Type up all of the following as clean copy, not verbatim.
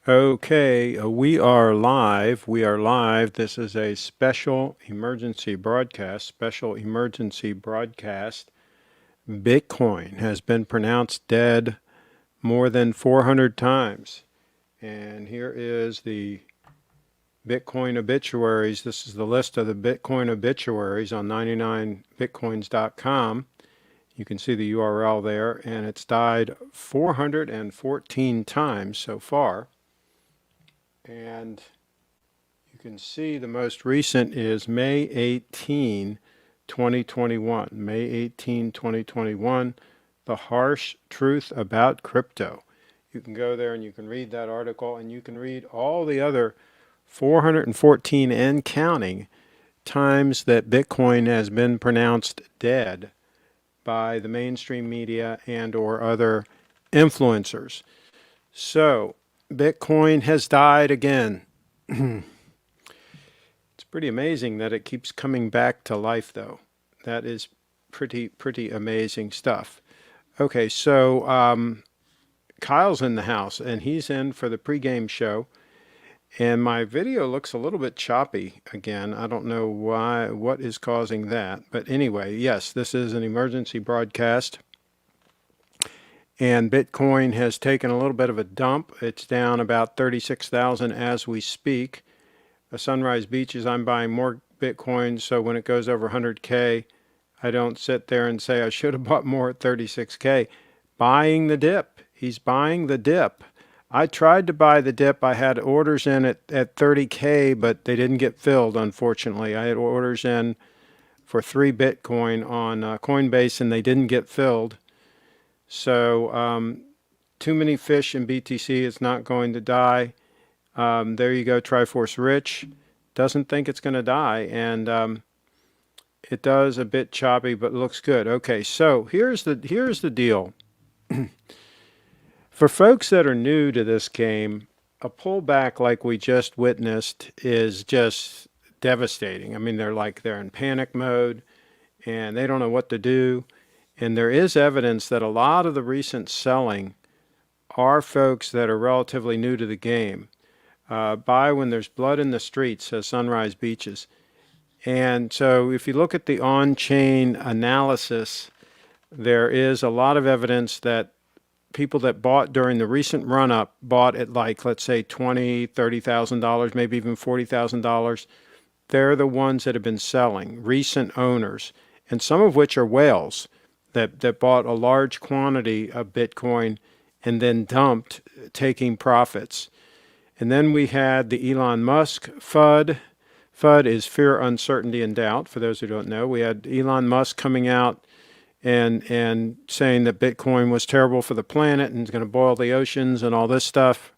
Okay, we are live. We are live. This is a special emergency broadcast. Bitcoin has been pronounced dead more than 400 times. And here is the Bitcoin obituaries. This is the list of the Bitcoin obituaries on 99bitcoins.com. You can see the URL there, and it's died 414 times so far. And you can see the most recent is May 18, 2021. May 18, 2021, The Harsh Truth About Crypto. You can go there and you can read that article, and you can read all the other 414 and counting times that Bitcoin has been pronounced dead by the mainstream media and or other influencers. So, Bitcoin has died again. It's pretty amazing that it keeps coming back to life, though. That is pretty amazing stuff. Okay, so Kyle's in the house, and he's in for the pregame show. And my video looks a little bit choppy again. I don't know what is causing that. But anyway, yes, this is an emergency broadcast. And Bitcoin has taken a little bit of a dump. It's down about 36,000 as we speak. Sunrise Beaches, I'm buying more Bitcoin, so when it goes over 100K, I don't sit there and say I should have bought more at 36K. Buying the dip. He's buying the dip. I tried to buy the dip. I had orders in at 30K, but they didn't get filled, unfortunately. I had orders in for 3 Bitcoin on Coinbase, and they didn't get filled. So too many fish in BTC. It's not going to die. There you go, Triforce Rich. Doesn't think it's going to die, and it does a bit choppy, but looks good. Okay, so here's the deal. For folks that are new to this game, a pullback like we just witnessed is just devastating. I mean, they're in panic mode, and they don't know what to do. And there is evidence that a lot of the recent selling are folks that are relatively new to the game. Buy when there's blood in the streets, says Sunrise Beaches. And so if you look at the on-chain analysis, there is a lot of evidence that people that bought during the recent run-up bought at, like, let's say $20,000, $30,000, maybe even $40,000. They're the ones that have been selling, recent owners, and some of which are whales that bought a large quantity of Bitcoin and then dumped, taking profits. And then we had the Elon Musk FUD. FUD is fear, uncertainty, and doubt, for those who don't know. We had Elon Musk coming out and saying that Bitcoin was terrible for the planet and is going to boil the oceans and all this stuff,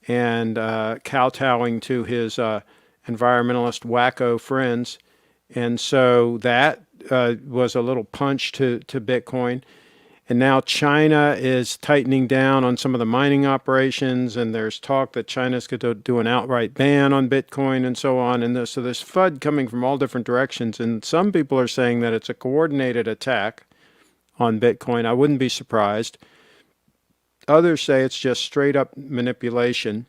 and kowtowing to his environmentalist wacko friends. And so that was a little punch to Bitcoin. And now China is tightening down on some of the mining operations, and there's talk that China's going to do an outright ban on Bitcoin and so on. And so there's FUD coming from all different directions. And some people are saying that it's a coordinated attack on Bitcoin. I wouldn't be surprised. Others say it's just straight up manipulation.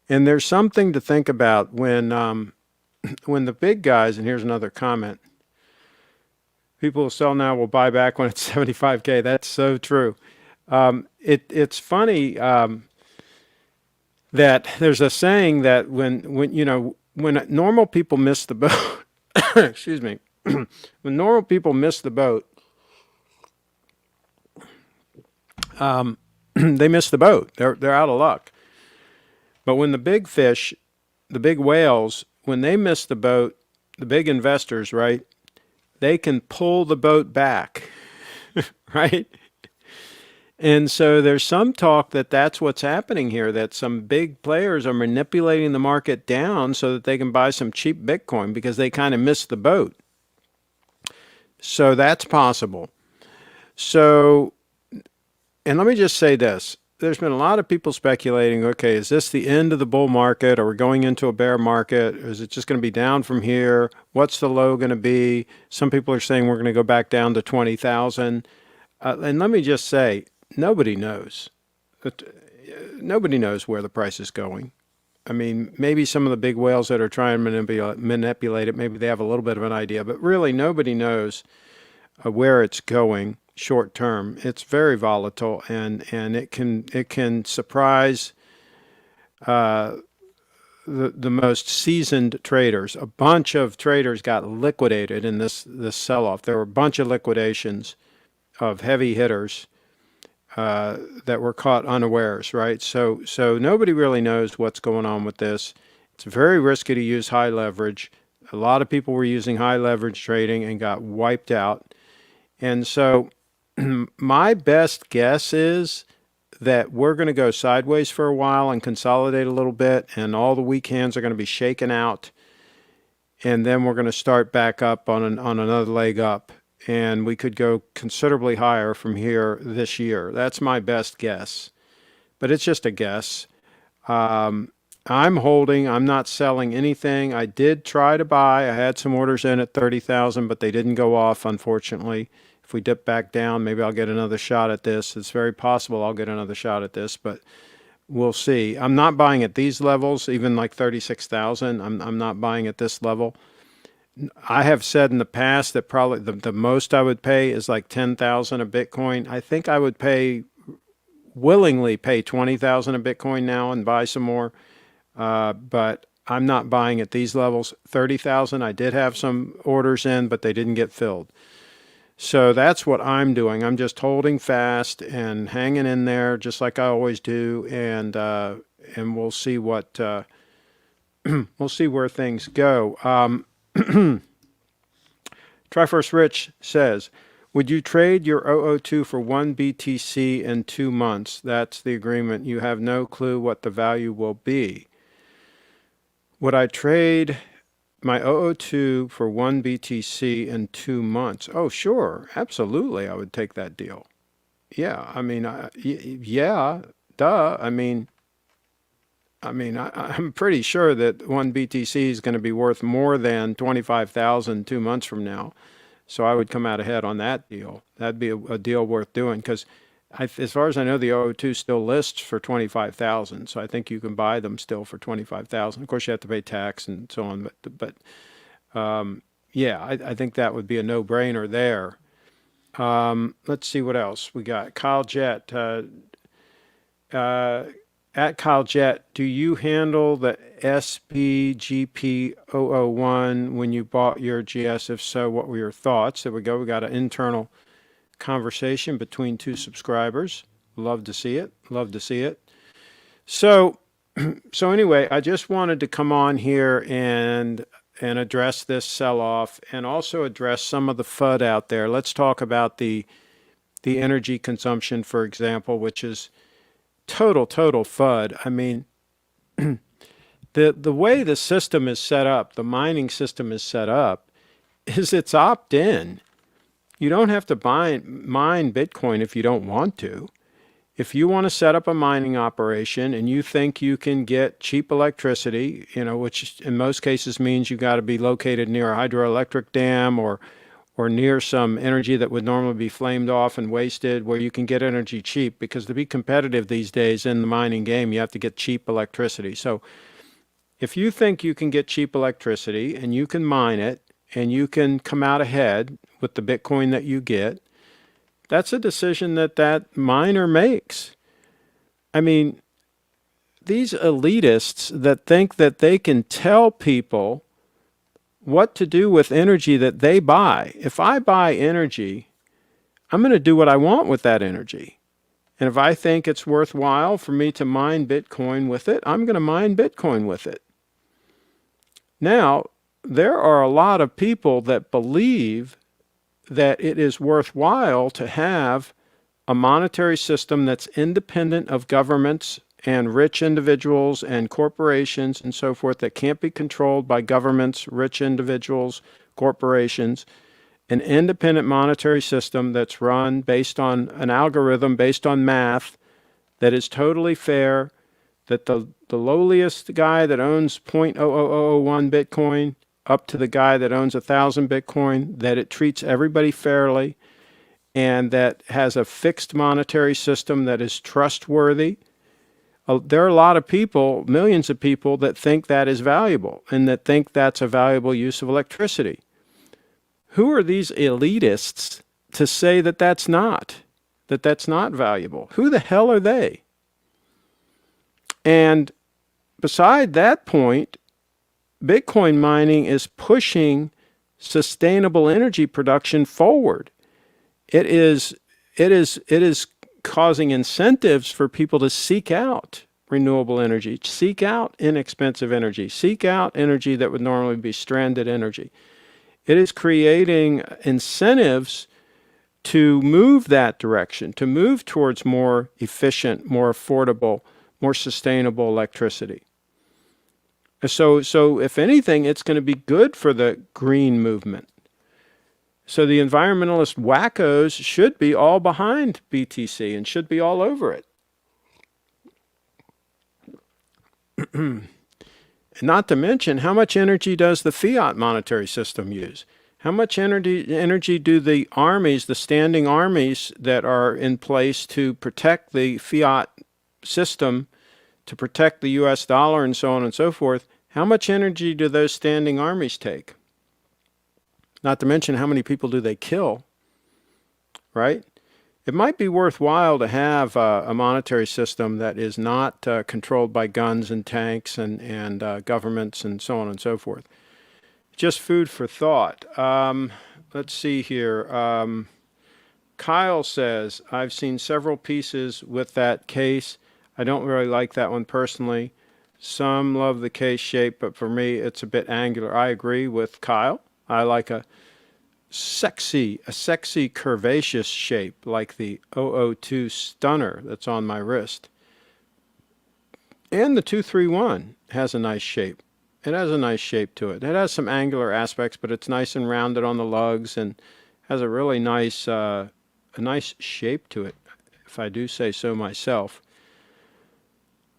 And there's something to think about when the big guys, and here's another comment, people who sell now will buy back when it's 75K. That's so true. It's funny that there's a saying that when normal people miss the boat, excuse me, when normal people miss the boat, they miss the boat. They're out of luck. But when the big fish, the big whales, when they miss the boat, the big investors, right, they can pull the boat back, right? And so there's some talk that that's what's happening here, that some big players are manipulating the market down so that they can buy some cheap Bitcoin because they kind of missed the boat. So that's possible. So, and let me just say this. There's been a lot of people speculating, okay, is this the end of the bull market? Are we going into a bear market? Is it just going to be down from here? What's the low going to be? Some people are saying we're going to go back down to 20,000. And let me just say, nobody knows. nobody knows where the price is going. I mean, maybe some of the big whales that are trying to manipulate it, maybe they have a little bit of an idea, but really nobody knows where it's going short term. It's very volatile, and it can surprise the most seasoned traders. A bunch of traders got liquidated in this sell-off. There were a bunch of liquidations of heavy hitters that were caught unawares, right? So nobody really knows what's going on with this. It's very risky to use high leverage. A lot of people were using high leverage trading and got wiped out. And so my best guess is that we're going to go sideways for a while and consolidate a little bit, and all the weak hands are going to be shaken out, and then we're going to start back up on another leg up, and we could go considerably higher from here this year. That's my best guess, but it's just a guess. I'm holding. I'm not selling anything. I did try to buy. I had some orders in at 30,000, but they didn't go off, unfortunately. If we dip back down, maybe I'll get another shot at this. It's very possible I'll get another shot at this, but we'll see. I'm not buying at these levels, even like 36,000. I'm not buying at this level. I have said in the past that probably the most I would pay is like 10,000 a Bitcoin. I think I would willingly pay 20,000 a Bitcoin now and buy some more, but I'm not buying at these levels. 30,000, I did have some orders in, but they didn't get filled. So that's what I'm doing. I'm just holding fast and hanging in there, just like I always do, and we'll see what we'll see where things go. Try-First Rich says, would you trade your 002 for 1 BTC in 2 months? That's the agreement. You have no clue what the value will be. Would I trade my 002 for 1 BTC in 2 months? Oh, sure. Absolutely. I would take that deal. Yeah. I mean, yeah, duh. I'm pretty sure that 1 BTC is going to be worth more than 25,000 2 months from now. So I would come out ahead on that deal. That'd be a deal worth doing, because as far as I know, the 002 still lists for 25,000. So I think you can buy them still for 25,000. Of course, you have to pay tax and so on. But yeah, I think that would be a no-brainer there. Let's see what else we got. Kyle Jett. At Kyle Jett, do you handle the SPGP001 when you bought your GS? If so, what were your thoughts? There we go. We got an internal conversation between two subscribers. Love to see it. Love to see it. So anyway, I just wanted to come on here and address this sell-off and also address some of the FUD out there. Let's talk about the energy consumption, for example, which is total FUD. I mean, the way the system is set up, the mining system is set up, is it's opt-in. You don't have to mine Bitcoin if you don't want to. If you want to set up a mining operation and you think you can get cheap electricity, which in most cases means you've got to be located near a hydroelectric dam or near some energy that would normally be flamed off and wasted, where you can get energy cheap, because to be competitive these days in the mining game, you have to get cheap electricity. So if you think you can get cheap electricity and you can mine it and you can come out ahead with the Bitcoin that you get, that's a decision that miner makes. I mean, these elitists that think that they can tell people what to do with energy that they buy. If I buy energy, I'm going to do what I want with that energy. And if I think it's worthwhile for me to mine Bitcoin with it, I'm going to mine Bitcoin with it. Now, there are a lot of people that believe that it is worthwhile to have a monetary system that's independent of governments and rich individuals and corporations and so forth, that can't be controlled by governments, rich individuals, corporations. An independent monetary system that's run based on an algorithm, based on math, that is totally fair, that the lowliest guy that owns 0.00001 Bitcoin up to the guy that owns 1,000 Bitcoin, that it treats everybody fairly, and that has a fixed monetary system that is trustworthy, there are a lot of people, millions of people, that think that is valuable and that think that's a valuable use of electricity. Who are these elitists to say that that's not valuable? Who the hell are they? And beside that point, Bitcoin mining is pushing sustainable energy production forward. It is causing incentives for people to seek out renewable energy, seek out inexpensive energy, seek out energy that would normally be stranded energy. It is creating incentives to move that direction, to move towards more efficient, more affordable, more sustainable electricity. So if anything, it's going to be good for the green movement. So the environmentalist wackos should be all behind BTC and should be all over it. And not to mention, how much energy does the fiat monetary system use? How much energy do the armies, the standing armies that are in place to protect the fiat system, to protect the US dollar and so on and so forth, how much energy do those standing armies take? Not to mention, how many people do they kill, right? It might be worthwhile to have a monetary system that is not controlled by guns and tanks and governments and so on and so forth. Just food for thought. Let's see here. Kyle says, I've seen several pieces with that case. I don't really like that one personally. Some love the case shape, but for me, it's a bit angular. I agree with Kyle. I like a sexy curvaceous shape, like the 002 Stunner that's on my wrist. And the 231 has a nice shape. It has a nice shape to it. It has some angular aspects, but it's nice and rounded on the lugs and has a really nice, a nice shape to it, if I do say so myself.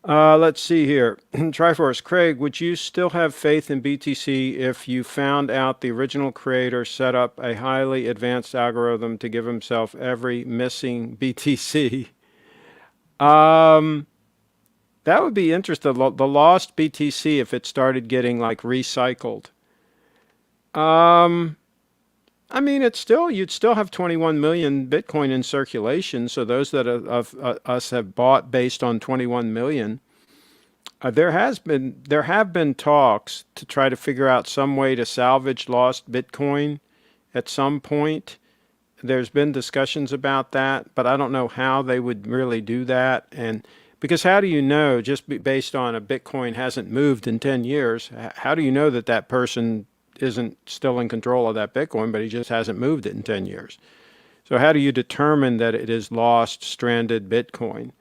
Let's see here. Triforce, Craig, would you still have faith in BTC if you found out the original creator set up a highly advanced algorithm to give himself every missing BTC? That would be interesting. The lost BTC, if it started getting like recycled. I mean, you'd still have 21 million Bitcoin in circulation. So those that of us have bought based on 21 million, there have been talks to try to figure out some way to salvage lost Bitcoin at some point. There's been discussions about that, but I don't know how they would really do that. And because how do you know, just based on a Bitcoin hasn't moved in 10 years, how do you know that that person isn't still in control of that Bitcoin, but he just hasn't moved it in 10 years? So how do you determine that it is lost, stranded Bitcoin?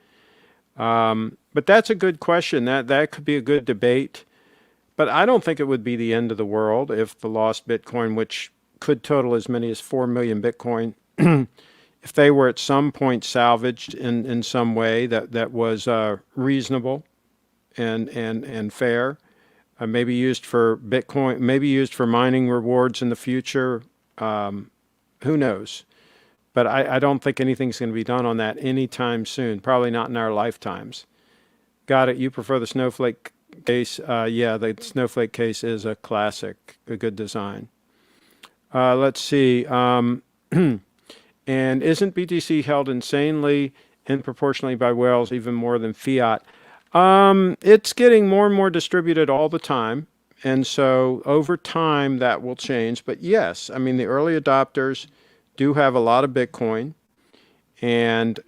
But that's a good question. That could be a good debate. But I don't think it would be the end of the world if the lost Bitcoin, which could total as many as 4 million Bitcoin, if they were at some point salvaged in some way that was reasonable and fair. Maybe used for Bitcoin, maybe used for mining rewards in the future. Who knows? But I don't think anything's going to be done on that anytime soon. Probably not in our lifetimes. Got it. You prefer the snowflake case? Yeah, the snowflake case is a classic, a good design. Let's see. And isn't BTC held insanely and proportionally by whales, even more than fiat? It's getting more and more distributed all the time. And so over time that will change. But yes, I mean, the early adopters do have a lot of Bitcoin. And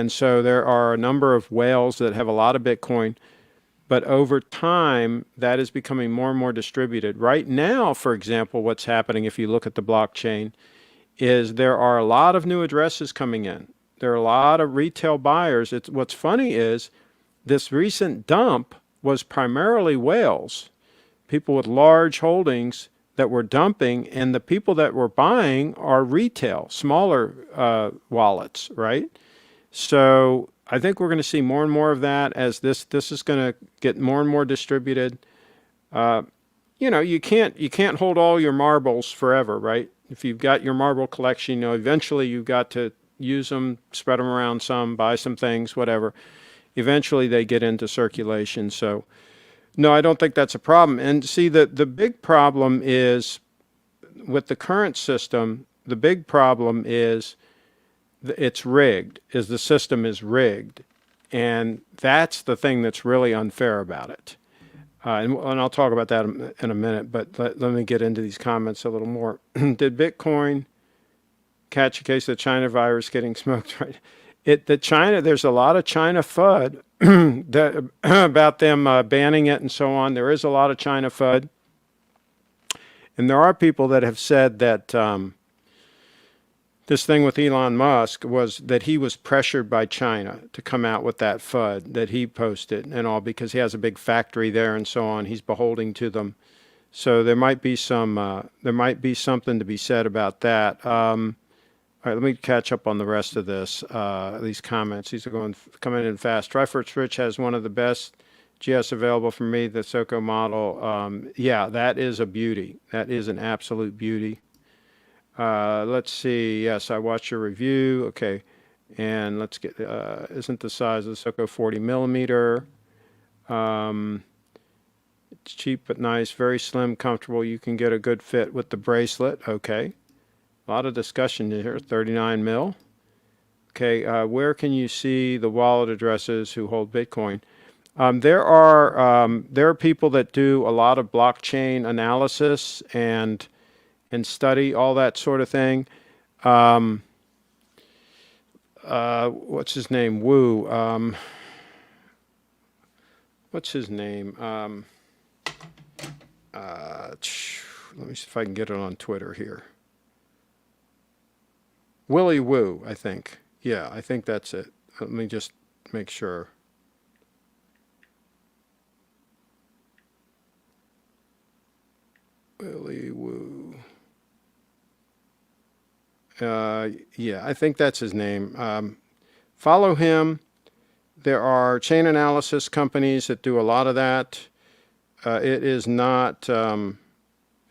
so there are a number of whales that have a lot of Bitcoin. But over time, that is becoming more and more distributed. Right now, for example, what's happening, if you look at the blockchain, is there are a lot of new addresses coming in. There are a lot of retail buyers. What's funny is this recent dump was primarily whales, people with large holdings that were dumping, and the people that were buying are retail, smaller wallets, right? So I think we're going to see more and more of that as this is going to get more and more distributed. You know, you can't hold all your marbles forever, right? If you've got your marble collection, you know, eventually you've got to use them, spread them around some, buy some things, whatever. eventually they get into circulation. So no, I don't think that's a problem. And see, the big problem is with the current system, the big problem is it's rigged, is the system is rigged. And that's the thing that's really unfair about it. And I'll talk about that in a minute, but let me get into these comments a little more. Did Bitcoin catch a case of the China virus getting smoked? Right. There's a lot of China FUD that, about them banning it and so on. There is a lot of China FUD. And there are people that have said that this thing with Elon Musk was that he was pressured by China to come out with that FUD that he posted and all, because he has a big factory there and so on. He's beholden to them. So there might be something to be said about that. All right, let me catch up on the rest of these comments. These are coming in fast. Triforce Rich has one of the best GS available for me, the SOCO model. Yeah, that is a beauty. That is an absolute beauty. Let's see. Yes, I watched your review. Okay. And let's get, isn't the size of the SOCO 40 millimeter? It's cheap but nice, very slim, comfortable. You can get a good fit with the bracelet. Okay. A lot of discussion here. 39 mil. Okay. Where can you see the wallet addresses who hold Bitcoin? There are people that do a lot of blockchain analysis and study all that sort of thing. What's his name? Wu. What's his name? Let me see if I can get it on Twitter here. Willy Wu, I think. Yeah, I think that's it. Let me just make sure. Willy Wu. Yeah, I think that's his name. Follow him. There are chain analysis companies that do a lot of that. It is not,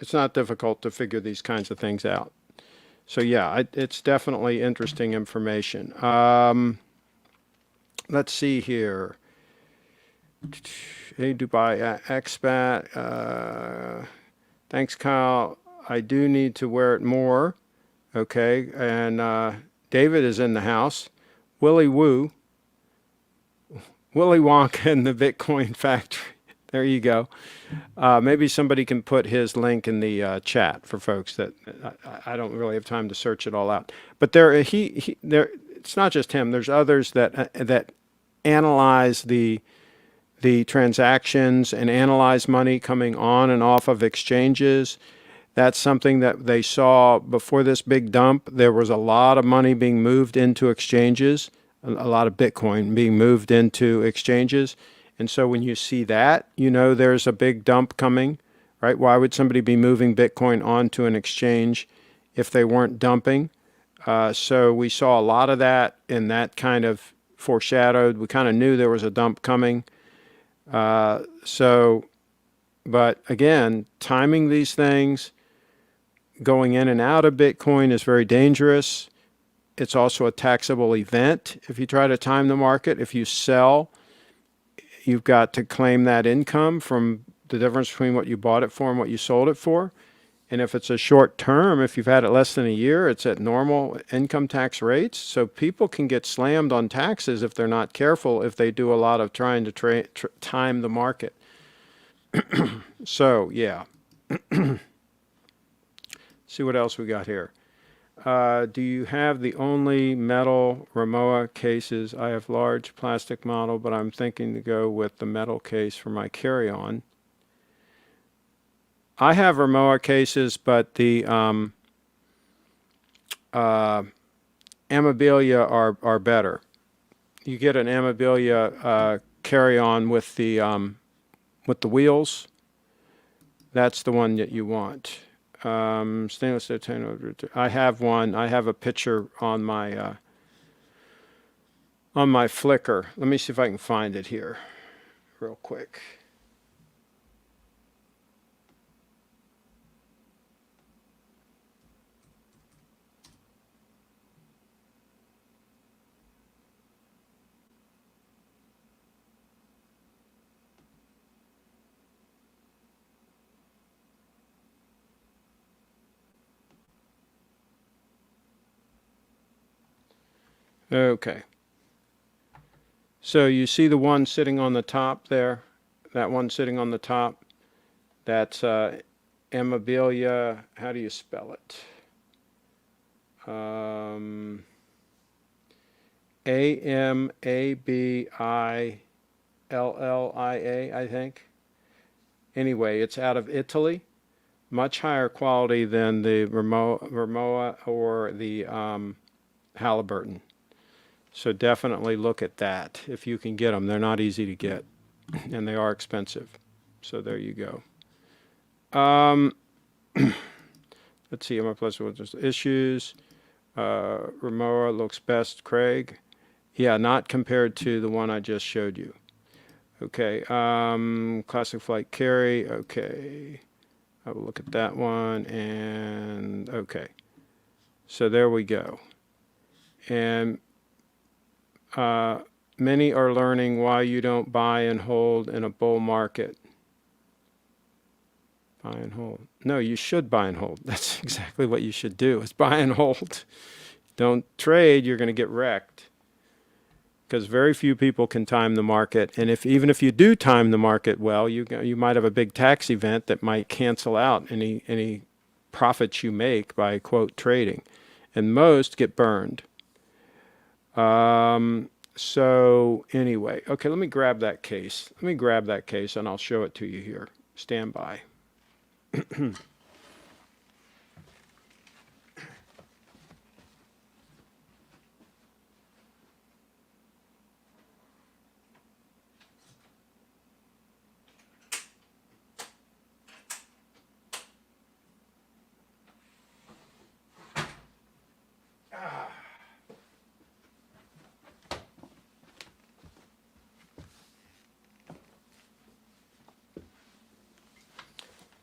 it's not difficult to figure these kinds of things out. So yeah, it's definitely interesting information. Let's see here. Hey, Dubai expat. Thanks, Kyle. I do need to wear it more. Okay, and David is in the house. Willy Wonka and the Bitcoin Factory. There you go. Maybe somebody can put his link in the chat for folks that I don't really have time to search it all out. But there, it's not just him. There's others that analyze the transactions and analyze money coming on and off of exchanges. That's something that they saw before this big dump. There was a lot of money being moved into exchanges, a lot of Bitcoin being moved into exchanges. And so when you see that, you know there's a big dump coming, right? Why would somebody be moving Bitcoin onto an exchange if they weren't dumping? So we saw a lot of that, and that kind of foreshadowed. We kind of knew there was a dump coming. But again, timing these things, going in and out of Bitcoin is very dangerous. It's also a taxable event if you try to time the market. If you sell, you've got to claim that income from the difference between what you bought it for and what you sold it for. And if it's a short term, if you've had it less than a year, it's at normal income tax rates. So people can get slammed on taxes if they're not careful, if they do a lot of trying to time the market. So, yeah. See what else we got here. Do you have the only metal Rimowa cases? I have large plastic model, but I'm thinking to go with the metal case for my carry-on. I have Rimowa cases, but the Amabilia are better. You get an Amabilia carry-on with the wheels. That's the one that you want. Stainless steel. I have one. I have a picture on my Flickr. Let me see if I can find it here, real quick. Okay. So you see the one sitting on the top there? That one sitting on the top? That's Amabilia. How do you spell it? Amabilia, I think. Anyway, it's out of Italy. Much higher quality than the Rimowa or the Halliburton. So definitely look at that if you can get them. They're not easy to get, and they are expensive. So there you go. Let's see, am I plus with just issues? Rimowa looks best, Craig. Yeah, not compared to the one I just showed you. Okay, classic flight carry. Okay, I will look at that one, and okay. So there we go. And many are learning why you don't buy and hold in a bull market. Buy and hold. No, you should buy and hold. That's exactly what you should do, is buy and hold. Don't trade, you're going to get wrecked. Because very few people can time the market. And even if you do time the market well, you might have a big tax event that might cancel out any profits you make by, quote, trading. And most get burned. So anyway, okay, let me grab that case. Let me grab that case and I'll show it to you here. Stand by.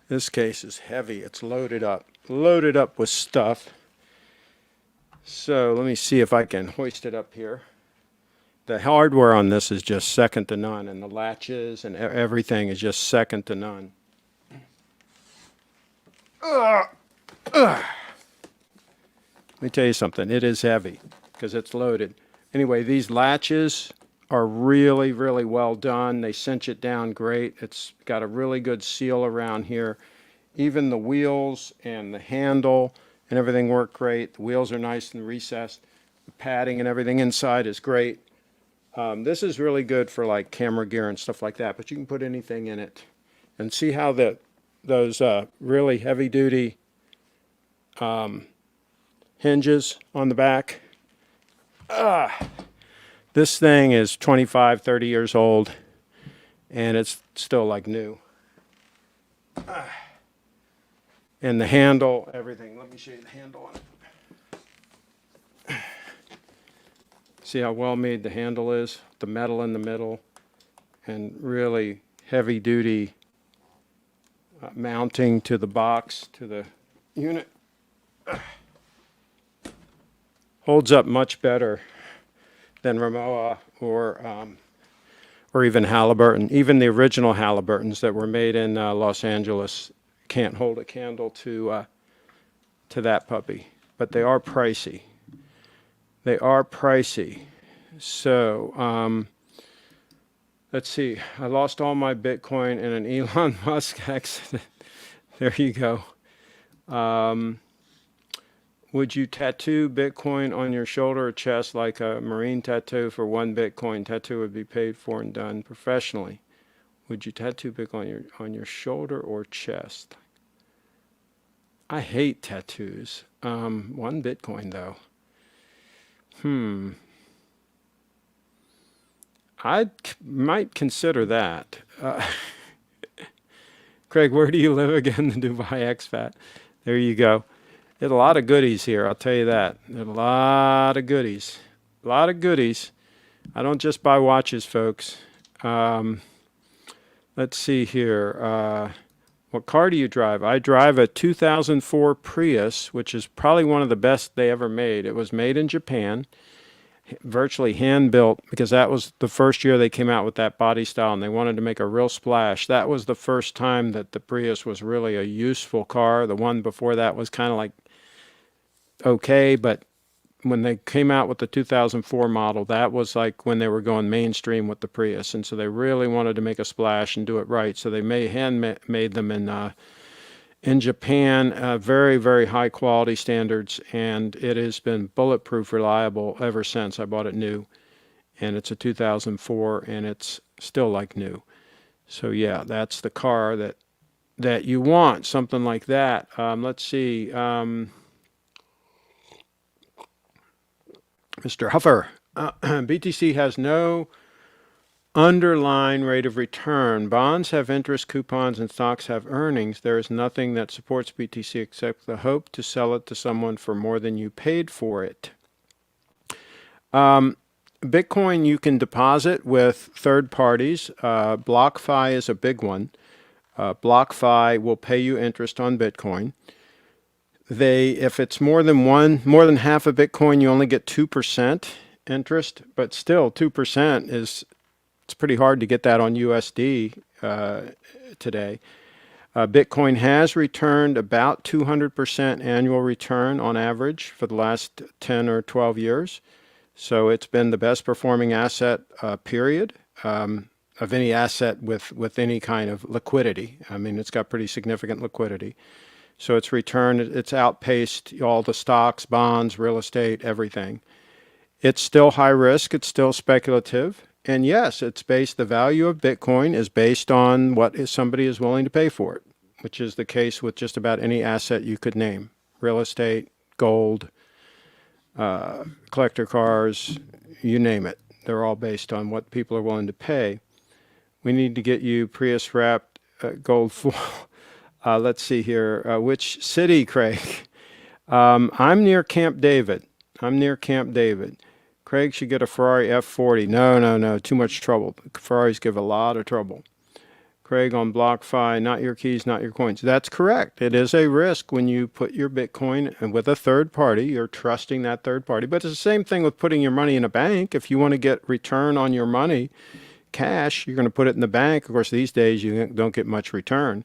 This case is heavy. It's loaded up with stuff. So let me see if I can hoist it up here. The hardware on this is just second to none, and the latches and everything is just second to none. Let me tell you something. It is heavy because it's loaded. Anyway, these latches are really, really well done. They cinch it down great. It's got a really good seal around here. Even the wheels and the handle and everything work great. The wheels are nice and recessed. The padding and everything inside is great. This is really good for like camera gear and stuff like that, but you can put anything in it. And see how those really heavy-duty hinges on the back. This thing is 25, 30 years old, and it's still like new. And the handle, everything. Let me show you the handle on it. See how well made the handle is? The metal in the middle, and really heavy-duty mounting to the box, to the unit. Holds up much better than Rimowa or even Halliburton. Even the original Halliburtons that were made in Los Angeles can't hold a candle to that puppy. But they are pricey. They are pricey. So let's see. I lost all my Bitcoin in an Elon Musk accident. There you go. Would you tattoo Bitcoin on your shoulder or chest like a Marine tattoo for 1 Bitcoin? Tattoo would be paid for and done professionally. Would you tattoo Bitcoin on your shoulder or chest? I hate tattoos. 1 Bitcoin though. I might consider that. Craig, where do you live again? The Dubai expat. There you go. There's a lot of goodies here, I'll tell you that. There's a lot of goodies. A lot of goodies. I don't just buy watches, folks. Let's see here. What car do you drive? I drive a 2004 Prius, which is probably one of the best they ever made. It was made in Japan, virtually hand-built, because that was the first year they came out with that body style, and they wanted to make a real splash. That was the first time that the Prius was really a useful car. The one before that was kind of like okay, but when they came out with the 2004 model, that was like when they were going mainstream with the Prius, and so they really wanted to make a splash and do it right. So they made them in Japan, very, very high quality standards, and it has been bulletproof reliable ever since. I bought it new, and it's a 2004, and it's still like new. So yeah, that's the car that you want, something like that. Let's see. Mr. Huffer, BTC has no underlying rate of return. Bonds have interest coupons and stocks have earnings. There is nothing that supports BTC except the hope to sell it to someone for more than you paid for it. Bitcoin you can deposit with third parties. BlockFi is a big one. BlockFi will pay you interest on Bitcoin. If it's more than half of Bitcoin, you only get 2% interest, but still 2% it's pretty hard to get that on USD today. Bitcoin has returned about 200% annual return on average for the last 10 or 12 years. So it's been the best performing asset, period, of any asset with any kind of liquidity. I mean, it's got pretty significant liquidity. So it's outpaced all the stocks, bonds, real estate, everything. It's still high risk. It's still speculative. And yes, the value of Bitcoin is based on what somebody is willing to pay for it, which is the case with just about any asset you could name. Real estate, gold, collector cars, you name it. They're all based on what people are willing to pay. We need to get you Prius wrapped gold foil. Let's see here. Which city, Craig? I'm near Camp David. Craig should get a Ferrari F40. No. Too much trouble. Ferraris give a lot of trouble. Craig on BlockFi, not your keys, not your coins. That's correct. It is a risk when you put your Bitcoin with a third party. You're trusting that third party. But it's the same thing with putting your money in a bank. If you want to get return on your money, cash, you're going to put it in the bank. Of course, these days you don't get much return.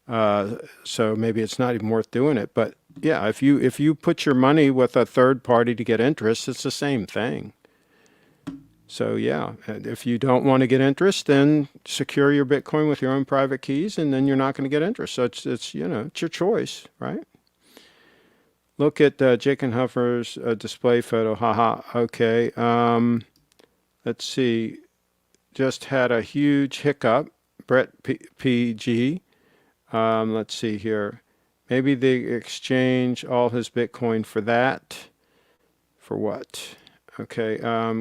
So maybe it's not even worth doing it. But yeah, if you put your money with a third party to get interest, it's the same thing. So yeah, if you don't want to get interest, then secure your Bitcoin with your own private keys, and then you're not going to get interest. So it's your choice, right? Look at Jake and Huffer's display photo. Haha. Okay. Let's see. Just had a huge hiccup. Brett PG. Let's see here. Maybe they exchange all his Bitcoin for that. For what? Okay.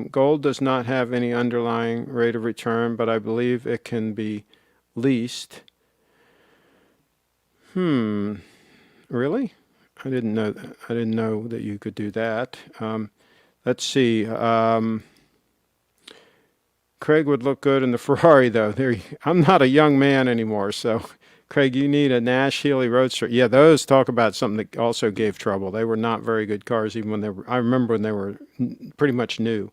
Gold does not have any underlying rate of return, but I believe it can be leased. Really? I didn't know that. I didn't know that you could do that. Let's see. Craig would look good in the Ferrari, though. I'm not a young man anymore, so Craig, you need a Nash Healey Roadster. Yeah, those talk about something that also gave trouble. They were not very good cars, even when they were. I remember when they were pretty much new,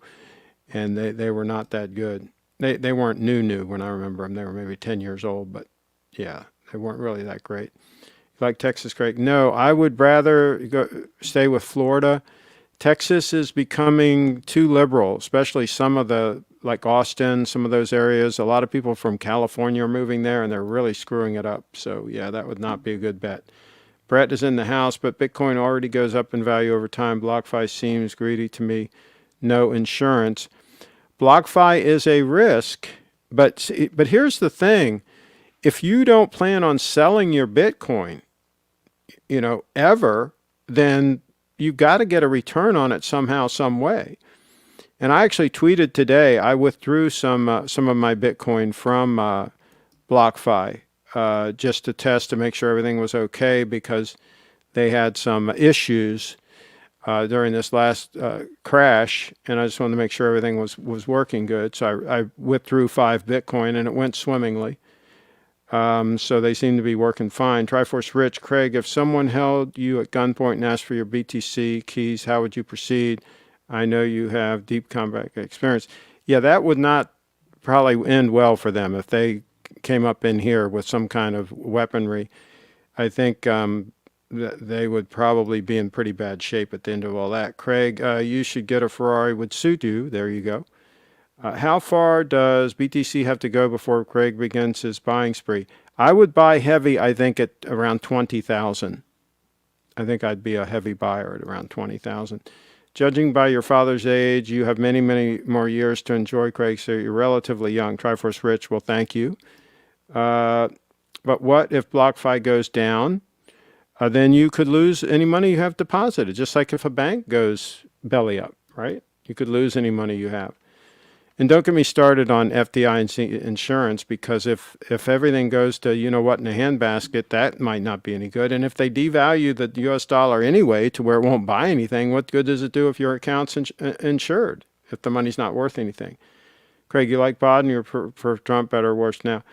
and they were not that good. They weren't new when I remember them. They were maybe 10 years old, but yeah, they weren't really that great. Like Texas, Craig? No, I would rather stay with Florida. Texas is becoming too liberal, especially like Austin, some of those areas. A lot of people from California are moving there, and they're really screwing it up. So yeah, that would not be a good bet. Brett is in the house, but Bitcoin already goes up in value over time. BlockFi seems greedy to me. No insurance. BlockFi is a risk, but here's the thing. If you don't plan on selling your Bitcoin, ever, then you've got to get a return on it somehow, some way. And I actually tweeted today, I withdrew some of my Bitcoin from BlockFi just to test to make sure everything was okay, because they had some issues during this last crash, and I just wanted to make sure everything was working good. So I withdrew 5 Bitcoin, and it went swimmingly. So they seem to be working fine. Triforce Rich, Craig, if someone held you at gunpoint and asked for your BTC keys, how would you proceed? I know you have deep combat experience. Yeah, that would not probably end well for them if they came up in here with some kind of weaponry. I think they would probably be in pretty bad shape at the end of all that. Craig, you should get a Ferrari would suit you. There you go. How far does BTC have to go before Craig begins his buying spree? I would buy heavy, I think, at around 20,000. I think I'd be a heavy buyer at around 20,000. Judging by your father's age, you have many, many more years to enjoy, Craig, so you're relatively young. Triforce Rich, well, thank you. But what if BlockFi goes down? Then you could lose any money you have deposited, just like if a bank goes belly up, right? You could lose any money you have. And don't get me started on FDI insurance, because if everything goes to you know what in a handbasket, that might not be any good. And if they devalue the U.S. dollar anyway to where it won't buy anything, what good does it do if your account's insured, if the money's not worth anything? Craig, you like Biden? You're for Trump, better or worse now?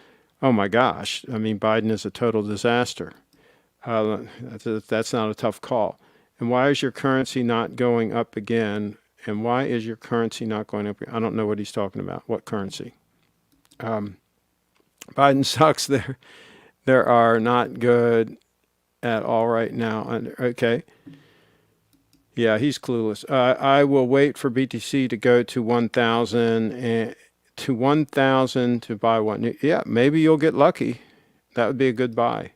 Oh my gosh. I mean, Biden is a total disaster. That's not a tough call. And why is your currency not going up again? And why is your currency not going up? I don't know what he's talking about. What currency? Biden sucks. There are not good at all right now. Okay. Yeah, he's clueless. I will wait for BTC to go to 1,000 and to 1,000 to buy one. Yeah, maybe you'll get lucky. That would be a good buy.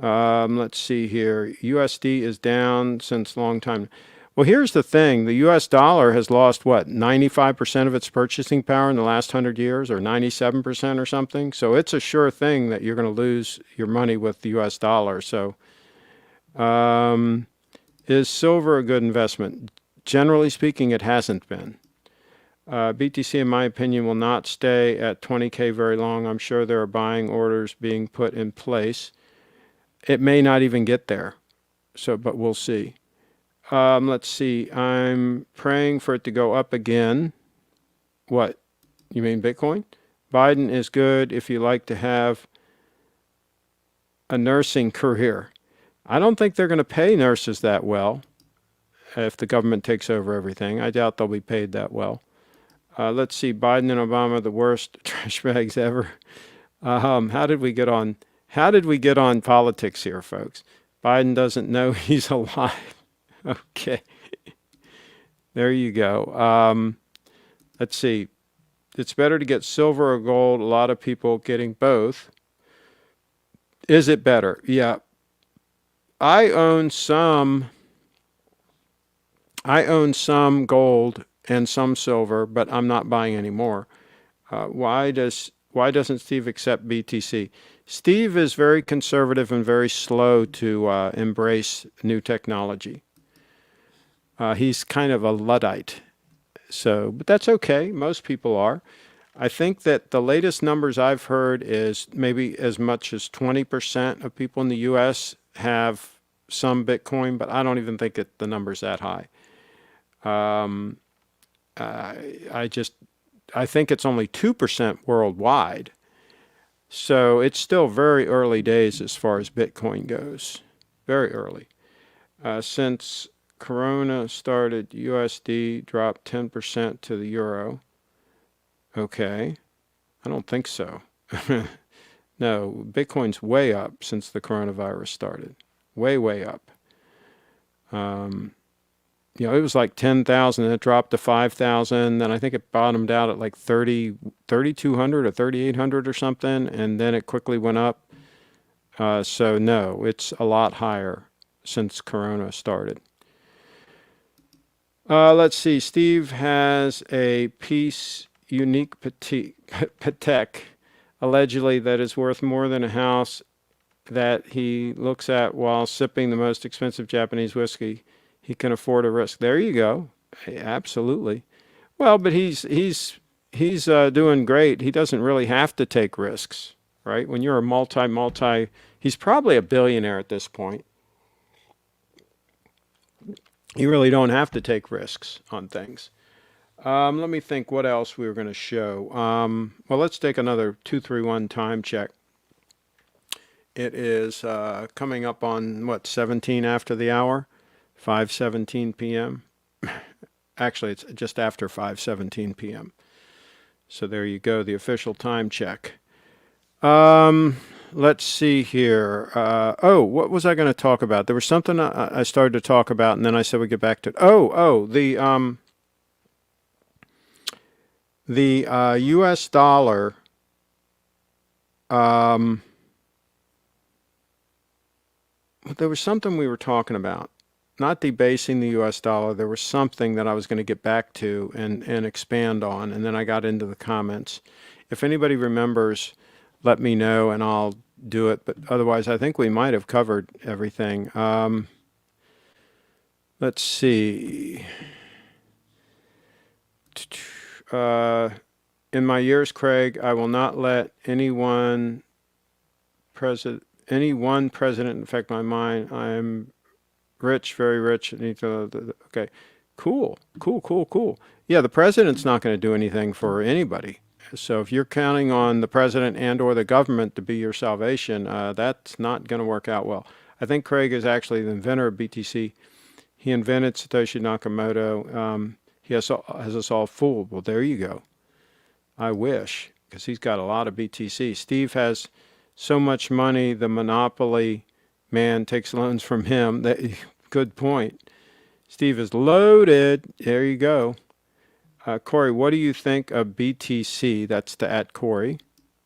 Let's see here. USD is down since long time. Well, here's the thing. The U.S. dollar has lost, what, 95% of its purchasing power in the last 100 years, or 97% or something? So it's a sure thing that you're going to lose your money with the U.S. dollar. So is silver a good investment? Generally speaking, it hasn't been. BTC, in my opinion, will not stay at 20K very long. I'm sure there are buying orders being put in place. It may not even get there. But we'll see. Let's see. I'm praying for it to go up again. What? You mean Bitcoin? Biden is good if you like to have a nursing career. I don't think they're going to pay nurses that well if the government takes over everything. I doubt they'll be paid that well. Let's see. Biden and Obama, the worst trash bags ever. How did we get on? How did we get on politics here, folks? Biden doesn't know he's alive. Okay. There you go. Let's see. It's better to get silver or gold. A lot of people getting both. Is it better? Yeah. I own some gold and some silver, but I'm not buying any more. Why doesn't Steve accept BTC? Steve is very conservative and very slow to embrace new technology. He's kind of a Luddite. But that's okay. Most people are. I think that the latest numbers I've heard is maybe as much as 20% of people in the U.S. have some Bitcoin, but I don't even think the number's that high. I think it's only 2% worldwide. So it's still very early days as far as Bitcoin goes. Very early. Since Corona started, USD dropped 10% to the euro. Okay. I don't think so. No, Bitcoin's way up since the coronavirus started. Way, way up. It was like 10,000, and it dropped to 5,000. Then I think it bottomed out at like 3,200 or 3,800 or something, and then it quickly went up. So no, it's a lot higher since Corona started. Let's see. Steve has a piece, unique Patek, allegedly, that is worth more than a house that he looks at while sipping the most expensive Japanese whiskey he can afford a risk. There you go. Absolutely. Well, but he's doing great. He doesn't really have to take risks, right? When you're a he's probably a billionaire at this point. You really don't have to take risks on things. Let me think what else we were going to show. Well, let's take another 231 time check. It is coming up on, 17 after the hour? 5:17 p.m. Actually, it's just after 5:17 p.m. So there you go, the official time check. let's see here. What was I going to talk about? There was something I started to talk about, and then I said we get back to it. The U.S. dollar. Um, there was something we were talking about. Not debasing the U.S. dollar. There was something that I was going to get back to and expand on, and then I got into the comments. If anybody remembers, let me know, and I'll do it. But otherwise, I think we might have covered everything. Let's see. Uh, in my years, Craig, I will not let any one president affect my mind. I'm rich, very rich. Okay, cool. Yeah, the president's not going to do anything for anybody. So if you're counting on the president and or the government to be your salvation, that's not going to work out well. I think Craig is actually the inventor of BTC. He invented Satoshi Nakamoto. He has us all fooled. Well, there you go. I wish, because he's got a lot of BTC. Steve has so much money, the monopoly man takes loans from him. Good point. Steve is loaded. There you go. Corey, what do you think of BTC? That's to at Corey.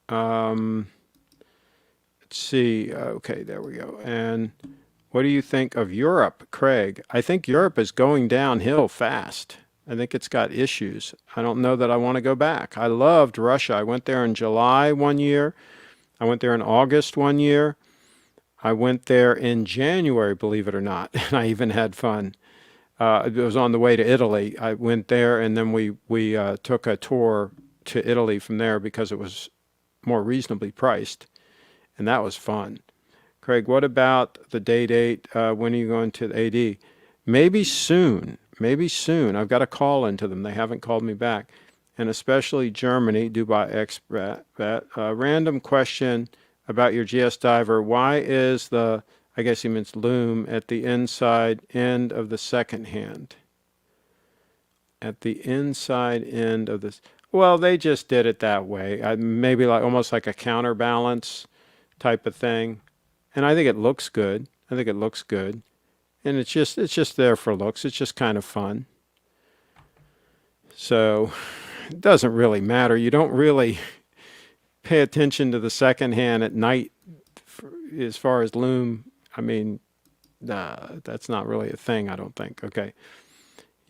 Let's see. Okay, there we go. And what do you think of Europe, Craig? I think Europe is going downhill fast. I think it's got issues. I don't know that I want to go back. I loved Russia. I went there in July one year. I went there in August one year. I went there in January, believe it or not, and I even had fun. It was on the way to Italy. I went there, and then we took a tour to Italy from there because it was more reasonably priced, and that was fun. Craig, what about the date? When are you going to the AD? Maybe soon. Maybe soon. I've got a call into them. They haven't called me back. And especially Germany, Dubai Expat. Random question about your GS Diver. Why is the, I guess he means loom, at the inside end of the second hand? At the inside end of this. Well, they just did it that way. Maybe like almost like a counterbalance type of thing. And I think it looks good. And it's just there for looks. It's just kind of fun. So it doesn't really matter. You don't really pay attention to the second hand at night as far as loom. I mean, that's not really a thing, I don't think. Okay.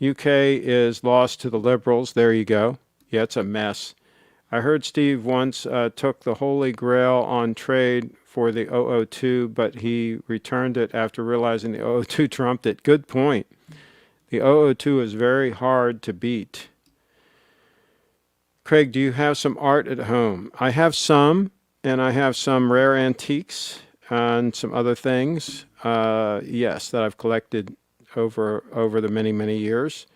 UK is lost to the Liberals. There you go. Yeah, it's a mess. I heard Steve once took the Holy Grail on trade for the 002, but he returned it after realizing the 002 trumped it. Good point. The 002 is very hard to beat. Craig, do you have some art at home? I have some, and I have some rare antiques and some other things, yes, that I've collected over the many years.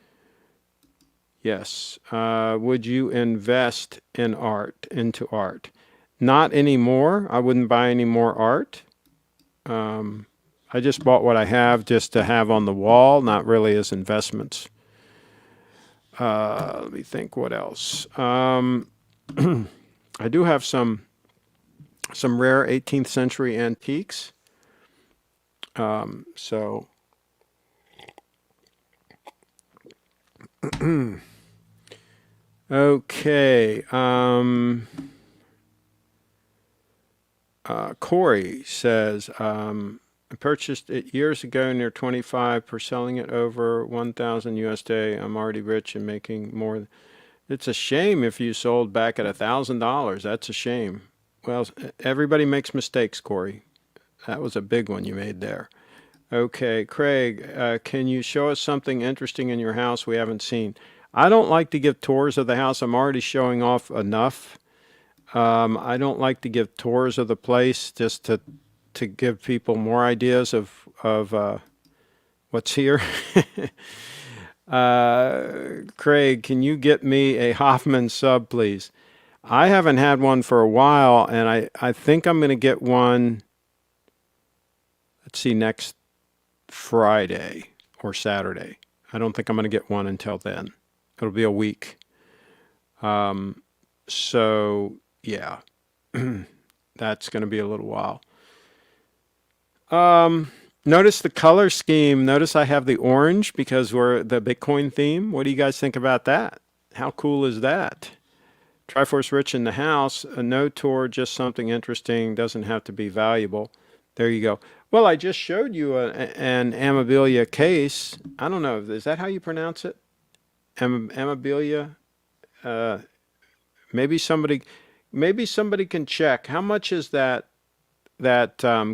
Yes. Would you invest into art? Not anymore. I wouldn't buy any more art. I just bought what I have just to have on the wall, not really as investments. Let me think what else. I do have some rare 18th century antiques. So okay. Corey says, I purchased it years ago near 25 per selling it over 1,000 USD. I'm already rich and making more. It's a shame if you sold back at $1,000. That's a shame. Well, everybody makes mistakes, Corey. That was a big one you made there. Okay, Craig, can you show us something interesting in your house we haven't seen? I don't like to give tours of the house. I'm already showing off enough. I don't like to give tours of the place just to give people more ideas of what's here. Craig, can you get me a Hoffman sub, please? I haven't had one for a while, and I think I'm going to get one, let's see, next Friday or Saturday. I don't think I'm going to get one until then. It'll be a week. So, yeah. that's going to be a little while. Notice the color scheme. Notice I have the orange because we're the Bitcoin theme. What do you guys think about that? How cool is that? Triforce Rich in the house. A no tour, just something interesting. Doesn't have to be valuable. There you go. Well, I just showed you an Amabilia case. I don't know. Is that how you pronounce it? Amabilia? Uh, maybe somebody, maybe somebody can check. How much is that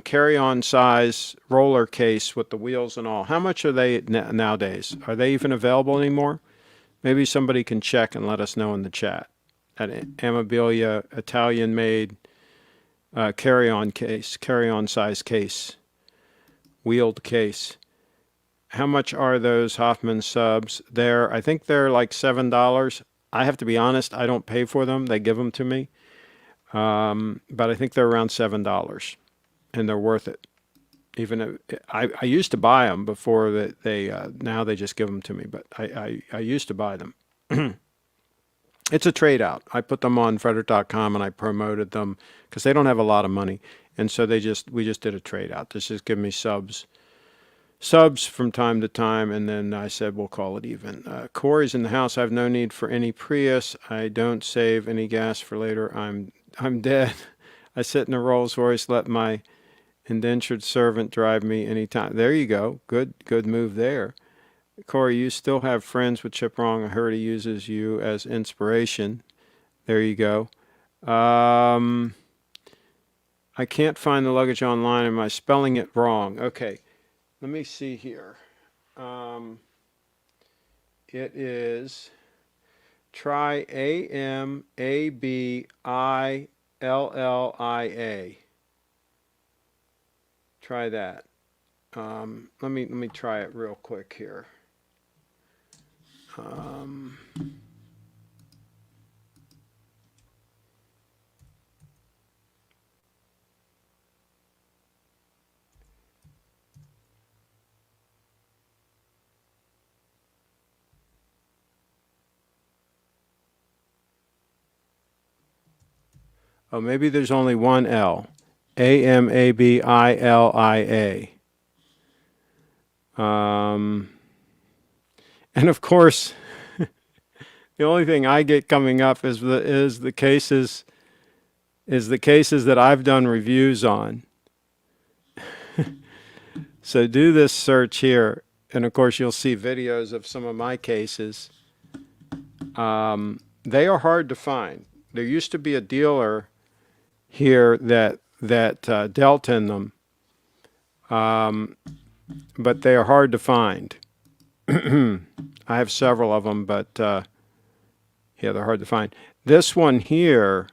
carry-on size roller case with the wheels and all? How much are they nowadays? Are they even available anymore? Maybe somebody can check and let us know in the chat. An Amabilia Italian-made carry-on case, carry-on size case, wheeled case. How much are those Hoffman subs? I think they're like $7. I have to be honest, I don't pay for them. They give them to me. But I think they're around $7, and they're worth it. Even I used to buy them before now they just give them to me. But I used to buy them. It's a trade out. I put them on Frederick.com and I promoted them because they don't have a lot of money, and so we just did a trade out. This is give me subs from time to time, and then I said we'll call it even. Corey's in the house. I have no need for any Prius. I don't save any gas for later. I'm dead. I sit in a Rolls Royce, let my indentured servant drive me anytime. There you go. Good move there. Corey, you still have friends with Chip Wrong. I heard he uses you as inspiration. There you go. I can't find the luggage online. Am I spelling it wrong? Okay. Let me see here. It is try Amabilia. Try that. Let me try it real quick here. Oh, maybe there's only one L. Amabilia. And of course, the only thing I get coming up is the cases that I've done reviews on. So do this search here, and of course you'll see videos of some of my cases. They are hard to find. There used to be a dealer here that dealt in them, but they are hard to find. I have several of them, but yeah, they're hard to find. This one here,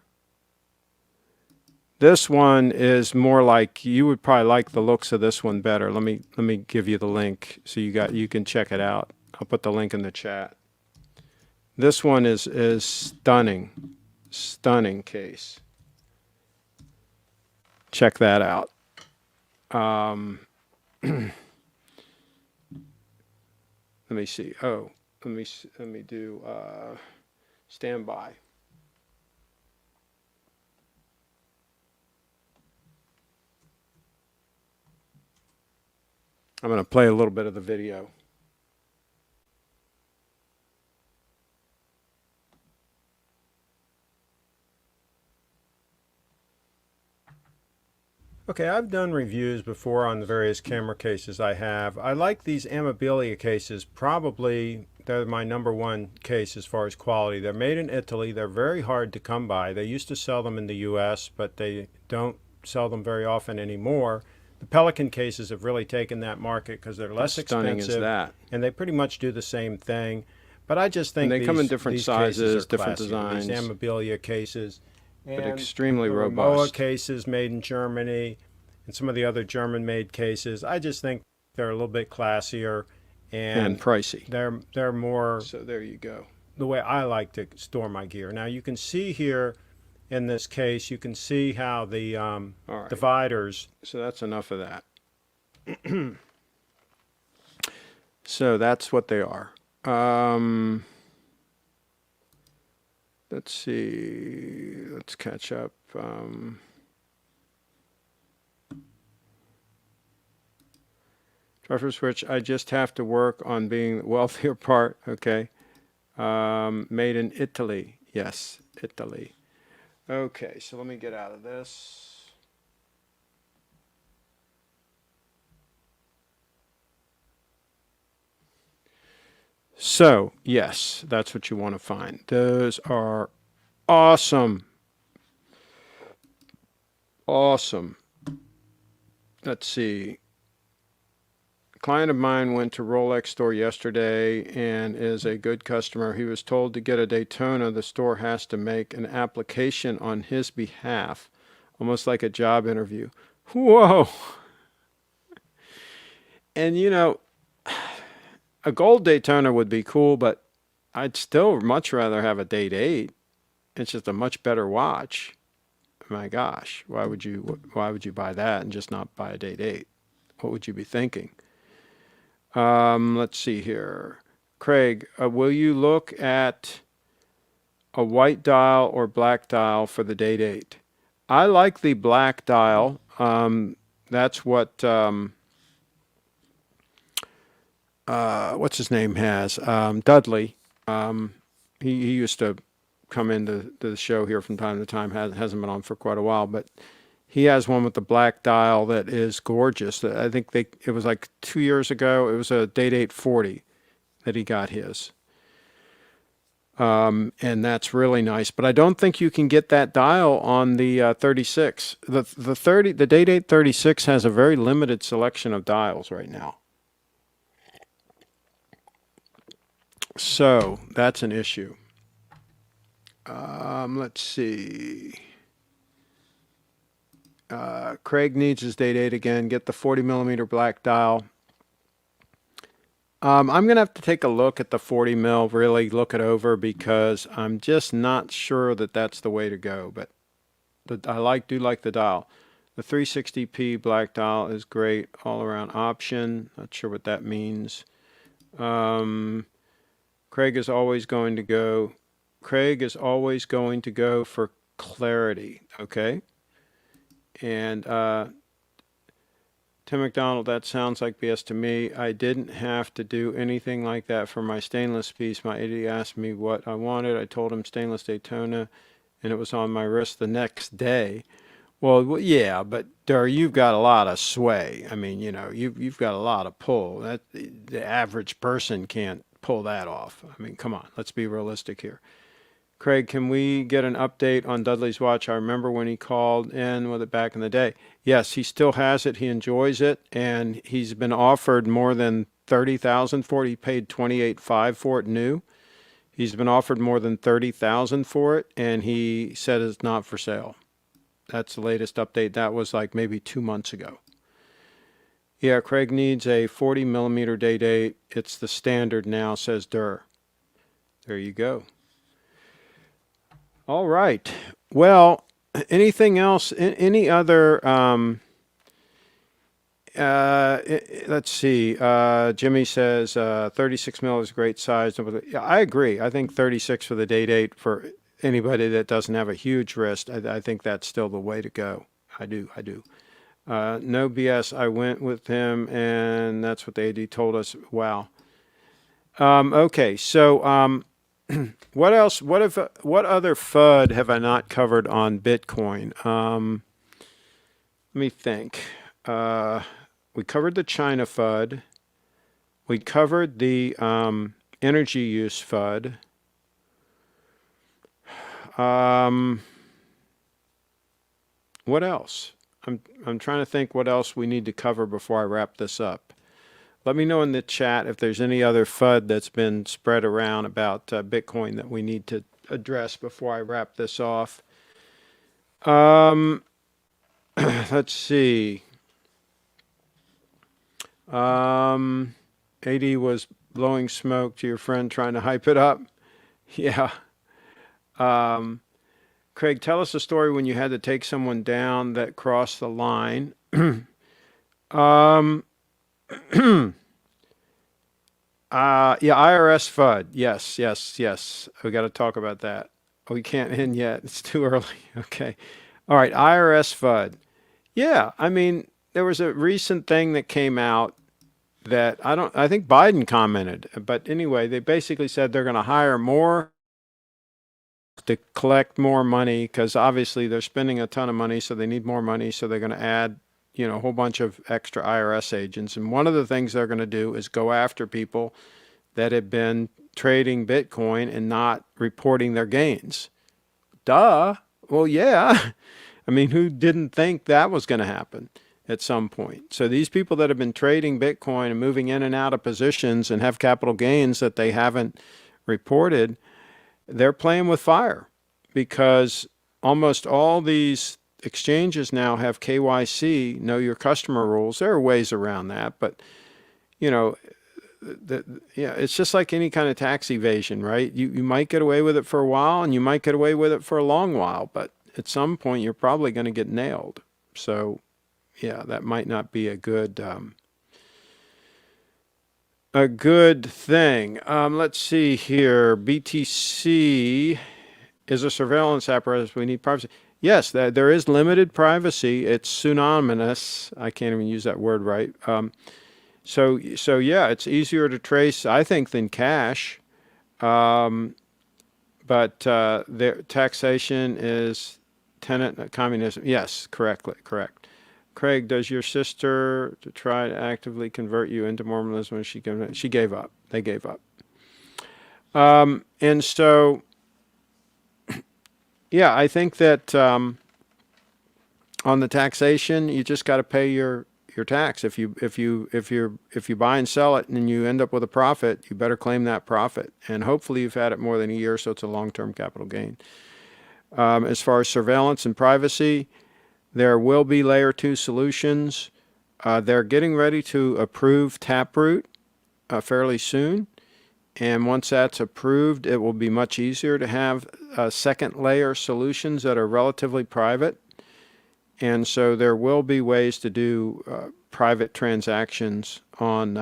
this one is more like, you would probably like the looks of this one better. Let me give you the link so you can check it out. I'll put the link in the chat. This one is stunning case. Check that out. Let me see. Oh, let me do standby. I'm going to play a little bit of the video. Okay, I've done reviews before on the various camera cases I have. I like these Amabilia cases. Probably they're my #1 case as far as quality. They're made in Italy. They're very hard to come by. They used to sell them in the US, but they don't sell them very often anymore. The Pelican cases have really taken that market because they're less expensive. Stunning is that? And they pretty much do the same thing. But I just think they come in different sizes, different designs. These Amabilia cases. But extremely robust. Cases made in Germany and some of the other German-made cases. I just think they're a little bit classier and pricey. They're more. So there you go. The way I like to store my gear. Now you can see here in this case, you can see how the dividers. So that's enough of that. So that's what they are. Let's see. Let's catch up. Buffer switch, I just have to work on being the wealthier part. Okay. Made in Italy. Yes, Italy. Okay, so let me get out of this. So, yes, that's what you want to find. Those are awesome. Awesome. Let's see. A client of mine went to Rolex store yesterday and is a good customer. He was told to get a Daytona. The store has to make an application on his behalf, almost like a job interview. Whoa. And you know, a gold Daytona would be cool, but I'd still much rather have a Date 8. It's just a much better watch. My gosh, why would you buy that and just not buy a Date 8? What would you be thinking? Let's see here. Craig, will you look at a white dial or black dial for the Date 8? I like the black dial. That's what what's his name has, Dudley. He used to come into the show here from time to time. Hasn't been on for quite a while, but he has one with the black dial that is gorgeous. I think it was like 2 years ago. It was a Date 840 that he got his. And that's really nice. But I don't think you can get that dial on the 36. The Date 836 has a very limited selection of dials right now. So that's an issue. Let's see. Craig needs his Date 8 again. Get the 40 millimeter black dial. I'm going to have to take a look at the 40 mil, really look it over, because I'm just not sure that that's the way to go. But I do like the dial. The 360p black dial is great, all around option. Not sure what that means. Craig is always going to go for clarity. Okay. And Tim McDonald, that sounds like BS to me. I didn't have to do anything like that for my stainless piece. My AD asked me what I wanted. I told him stainless Daytona, and it was on my wrist the next day. Well, yeah, but Dur, you've got a lot of sway. I mean, you know, you've got a lot of pull. That the average person can't pull that off. I mean, come on, let's be realistic here. Craig, can we get an update on Dudley's watch? I remember when he called in with it back in the day. Yes, he still has it. He enjoys it, and he's been offered more than $30,000 for it. He paid $28,500 for it new. He's been offered more than $30,000 for it, and he said it's not for sale. That's the latest update. That was like maybe 2 months ago. Yeah, Craig needs a 40 millimeter Date 8. It's the standard now, says Durr. There you go. All right. Well, anything else? Any other? Let's see. Jimmy says 36 mil is a great size. Yeah, I agree. I think 36 for the Date 8 for anybody that doesn't have a huge wrist. I think that's still the way to go. I do. No BS. I went with him, and that's what the AD told us. Wow. Okay. So. What else? What other FUD have I not covered on Bitcoin? Let me think. We covered the China FUD. We covered the energy use FUD. What else? I'm trying to think what else we need to cover before I wrap this up. Let me know in the chat if there's any other FUD that's been spread around about Bitcoin that we need to address before I wrap this off. Let's see. AD was blowing smoke to your friend trying to hype it up. Yeah. Craig, tell us a story when you had to take someone down that crossed the line. Yeah, IRS FUD. Yes. We got to talk about that. We can't end yet. It's too early. Okay. All right. IRS FUD. Yeah. I mean, there was a recent thing that came out that I think Biden commented, but anyway, they basically said they're going to hire more to collect more money because obviously they're spending a ton of money, so they need more money, so they're going to add, a whole bunch of extra IRS agents. And one of the things they're going to do is go after people that have been trading Bitcoin and not reporting their gains. Duh. Well, yeah. I mean, who didn't think that was going to happen at some point? So these people that have been trading Bitcoin and moving in and out of positions and have capital gains that they haven't reported, they're playing with fire because almost all these exchanges now have KYC, know your customer rules. There are ways around that, but you know, it's just like any kind of tax evasion, right? You might get away with it for a while and you might get away with it for a long while, but at some point you're probably going to get nailed. So yeah, that might not be a good thing. Let's see here. BTC is a surveillance apparatus. We need privacy. Yes, there is limited privacy. It's pseudonymous. I can't even use that word right. So yeah, it's easier to trace, I think, than cash. But their taxation is tenant communism. Yes, correct. Craig, does your sister to try to actively convert you into Mormonism when she gave up? They gave up. And so, yeah, I think that on the taxation, you just got to pay your tax. If you buy and sell it and you end up with a profit, you better claim that profit. And hopefully you've had it more than a year, so it's a long-term capital gain. As far as surveillance and privacy, there will be layer 2 solutions. They're getting ready to approve Taproot fairly soon. And once that's approved, it will be much easier to have second layer solutions that are relatively private. And so there will be ways to do private transactions on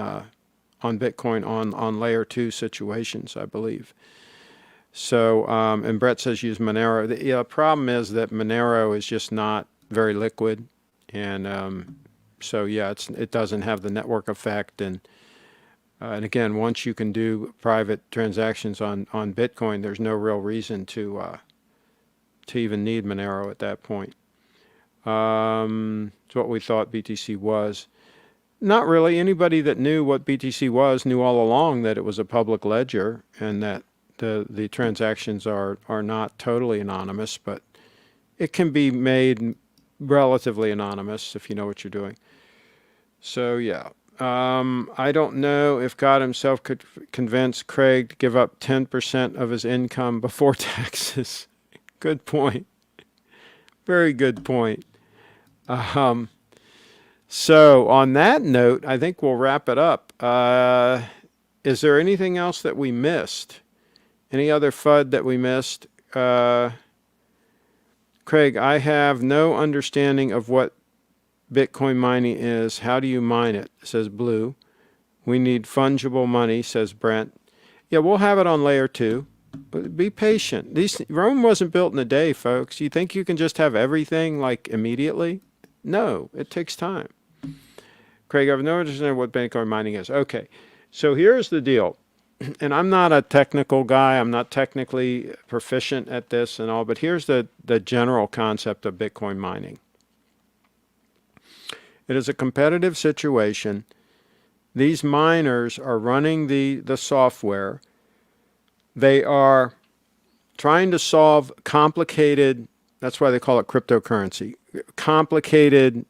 Bitcoin on layer 2 situations, I believe. So, and Brett says use Monero. The problem is that Monero is just not very liquid. And so, yeah, it doesn't have the network effect. And again, once you can do private transactions on Bitcoin, there's no real reason to even need Monero at that point. It's what we thought BTC was. Not really. Anybody that knew what BTC was knew all along that it was a public ledger and that the transactions are not totally anonymous, but it can be made relatively anonymous if you know what you're doing. So yeah. I don't know if God himself could convince Craig to give up 10% of his income before taxes. Good point. Very good point. So on that note, I think we'll wrap it up. Is there anything else that we missed? Any other FUD that we missed? Craig, I have no understanding of what Bitcoin mining is. How do you mine it? Says Blue. We need fungible money, says Brent. Yeah, we'll have it on layer 2. Be patient. Rome wasn't built in a day, folks. You think you can just have everything like immediately? No, it takes time. Craig, I have no understanding what Bitcoin mining is. Okay, so here's the deal. And I'm not a technical guy. I'm not technically proficient at this and all, but here's the general concept of Bitcoin mining. It is a competitive situation. These miners are running the software. They are trying to solve complicated, that's why they call it cryptocurrency, complicated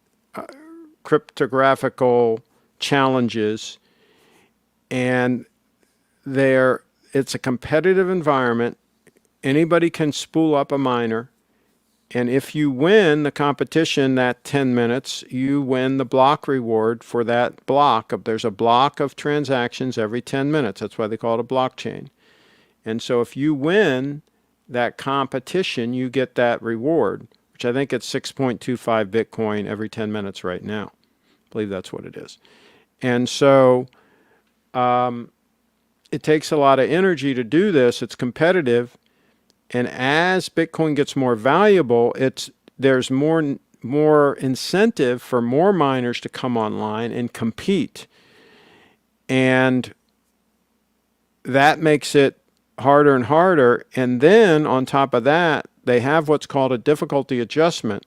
cryptographical challenges. And it's a competitive environment. Anybody can spool up a miner. And if you win the competition that 10 minutes, you win the block reward for that block. There's a block of transactions every 10 minutes. That's why they call it a blockchain. And so if you win that competition, you get that reward, which I think it's 6.25 Bitcoin every 10 minutes right now. I believe that's what it is. And so it takes a lot of energy to do this. It's competitive. And as Bitcoin gets more valuable, there's more incentive for more miners to come online and compete. And that makes it harder and harder. And then on top of that, they have what's called a difficulty adjustment,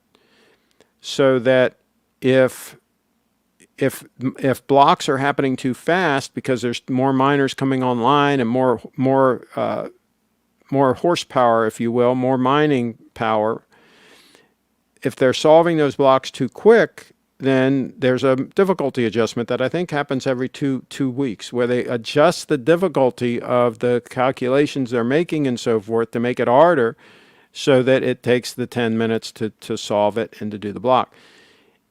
so that if blocks are happening too fast because there's more miners coming online and more horsepower, if you will, more mining power, if they're solving those blocks too quick, then there's a difficulty adjustment that I think happens every two weeks, where they adjust the difficulty of the calculations they're making and so forth to make it harder, so that it takes the 10 minutes to solve it and to do the block.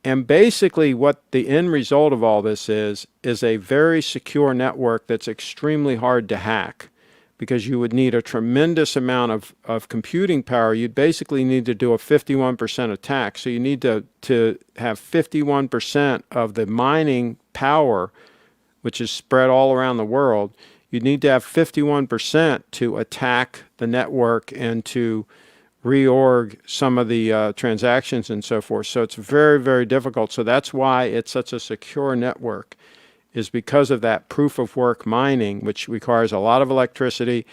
And basically what the end result of all this is a very secure network that's extremely hard to hack, because you would need a tremendous amount of computing power. You'd basically need to do a 51% attack. So you need to have 51% of the mining power, which is spread all around the world. You'd need to have 51% to attack the network and to reorg some of the transactions and so forth. So it's very, very difficult. So that's why it's such a secure network, is because of that proof of work mining, which requires a lot of electricity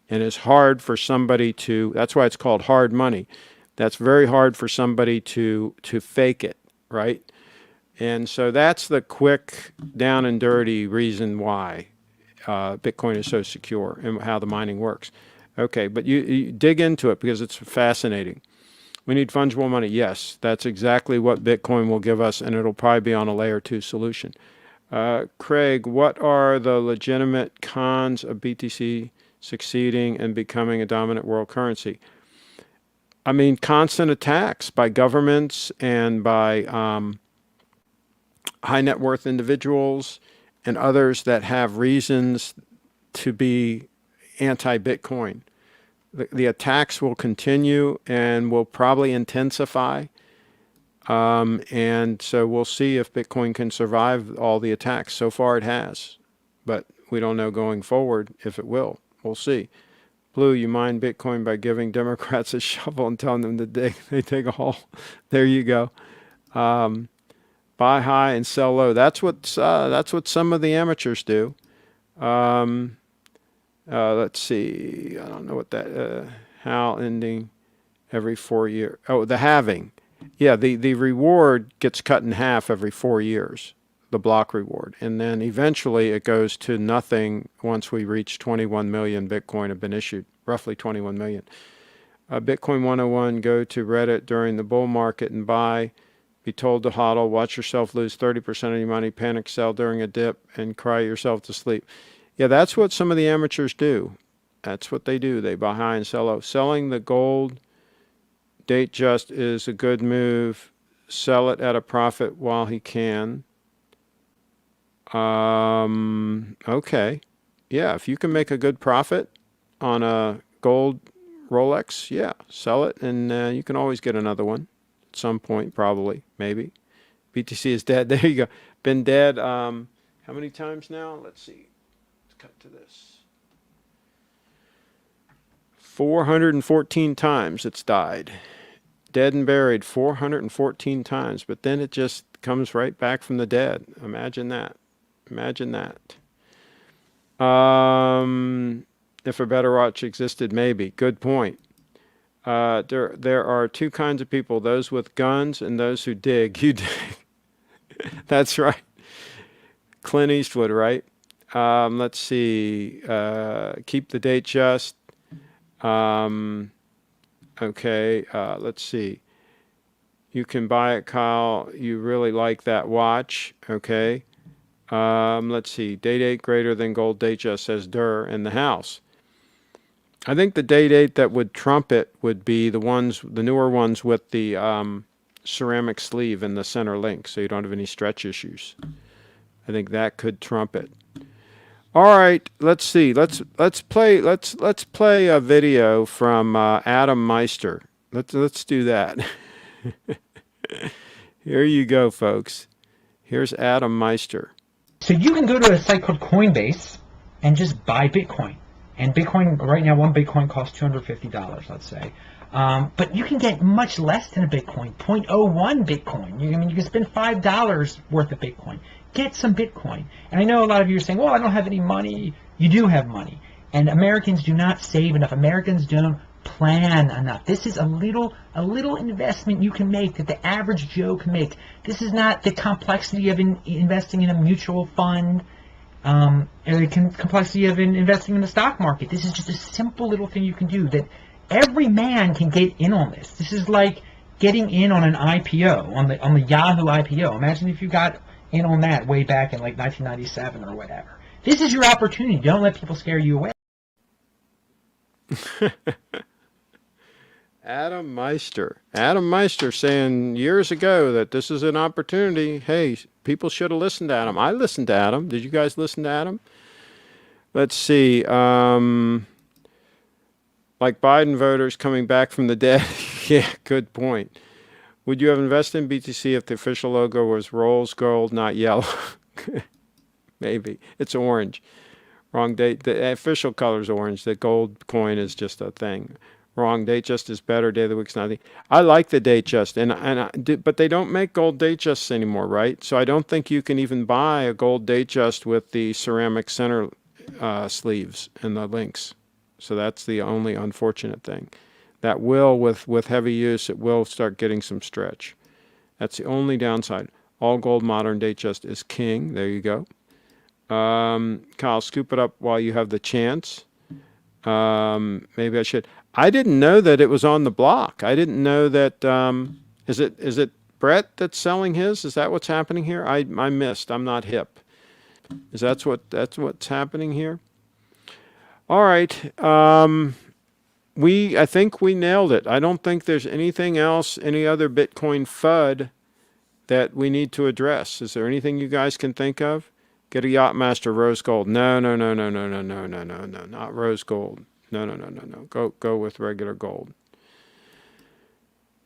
and is hard for somebody to, that's why it's called hard money. That's very hard for somebody to fake it, right? And so that's the quick, down and dirty reason why Bitcoin is so secure and how the mining works. Okay, but you dig into it because it's fascinating. We need fungible money. Yes, that's exactly what Bitcoin will give us, and it'll probably be on a layer 2 solution. Craig, what are the legitimate cons of BTC succeeding and becoming a dominant world currency? I mean, constant attacks by governments and by high net worth individuals and others that have reasons to be anti-Bitcoin. The attacks will continue and will probably intensify. And so we'll see if Bitcoin can survive all the attacks. So far it has, but we don't know going forward if it will. We'll see. Blue, you mine Bitcoin by giving Democrats a shovel and telling them to dig. They dig a hole. There you go. Buy high and sell low. That's what some of the amateurs do. Let's see. I don't know what that. How ending every 4 years. Oh, the halving. Yeah, the reward gets cut in half every 4 years, the block reward. And then eventually it goes to nothing once we reach 21 million Bitcoin have been issued, roughly 21 million. Bitcoin 101, go to Reddit during the bull market and buy. Be told to hodl, watch yourself lose 30% of your money, panic sell during a dip, and cry yourself to sleep. Yeah, that's what some of the amateurs do. That's what they do. They buy high and sell low. Selling the gold date just is a good move. Sell it at a profit while he can. Okay. Yeah, if you can make a good profit on a gold Rolex, yeah, sell it, and you can always get another one at some point, probably, maybe. BTC is dead. There you go. Been dead how many times now? Let's see. Let's cut to this. 414 times it's died. Dead and buried 414 times, but then it just comes right back from the dead. Imagine that. Imagine that. If a better watch existed, maybe. Good point. There are two kinds of people, those with guns and those who dig. You dig. That's right. Clint Eastwood, right? Let's see. Keep the date just. Okay, let's see. You can buy it, Kyle. You really like that watch. Okay. Let's see. Date greater than gold date just, says Durr in the house. I think the date that would trump it would be the newer ones with the ceramic sleeve in the center link, so you don't have any stretch issues. I think that could trump it. All right, let's see. Let's play a video from Adam Meister. Let's do that. Here you go, folks. Here's Adam Meister. So you can go to a site called Coinbase and just buy Bitcoin. And Bitcoin, right now, one Bitcoin costs $250, let's say. But you can get much less than a Bitcoin, zero point zero 0.01 Bitcoin. You can spend $5 worth of Bitcoin. Get some Bitcoin. And I know a lot of you are saying, well, I don't have any money. You do have money. And Americans do not save enough. Americans don't plan enough. This is a little investment you can make that the average Joe can make. This is not the complexity of investing in a mutual fund, or the complexity of investing in the stock market. This is just a simple little thing you can do that every man can get in on this. This is like getting in on an IPO, on the Yahoo IPO. Imagine if you got in on that way back in like 1997 or whatever. This is your opportunity. Don't let people scare you away. Adam Meister saying years ago that this is an opportunity. Hey, people should have listened to Adam. I listened to Adam. Did you guys listen to Adam? Let's see. Like Biden voters coming back from the dead. Yeah, good point. Would you have invested in BTC if the official logo was rose gold, not yellow? Maybe. It's orange. Wrong date. The official color is orange. The gold coin is just a thing. Wrong. Datejust is better. Day of the week's nothing. I like the Datejust, but they don't make gold Datejusts anymore, right? So I don't think you can even buy a gold Datejust with the ceramic center sleeves and the links. So that's the only unfortunate thing. That will, with heavy use, it will start getting some stretch. That's the only downside. All gold modern Datejust is king. There you go. Kyle, scoop it up while you have the chance. Maybe I should. I didn't know that it was on the block. I didn't know that. Is it Brett that's selling his? Is that what's happening here? I missed. I'm not hip. That's what's happening here? All right. I think we nailed it. I don't think there's anything else, any other Bitcoin FUD that we need to address. Is there anything you guys can think of? Get a Yachtmaster rose gold. No, not rose gold. No. Go with regular gold.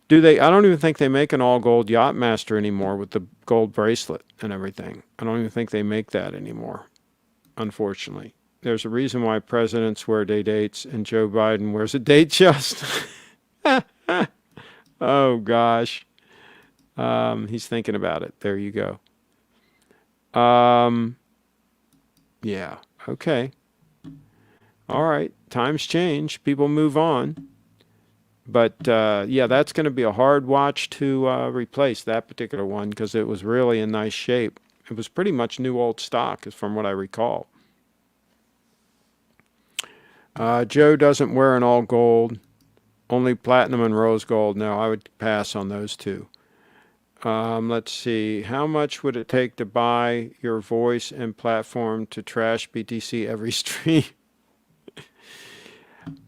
Do they? I don't even think they make an all gold Yachtmaster anymore with the gold bracelet and everything. I don't even think they make that anymore, unfortunately. There's a reason why presidents wear day dates and Joe Biden wears a Datejust. Oh, gosh. He's thinking about it. There you go. Yeah. Okay. All right. Times change. People move on. But, yeah, that's going to be a hard watch to replace that particular one because it was really in nice shape. It was pretty much new old stock, from what I recall. Joe doesn't wear an all gold, only platinum and rose gold. No, I would pass on those two. Let's see. How much would it take to buy your voice and platform to trash BTC every stream?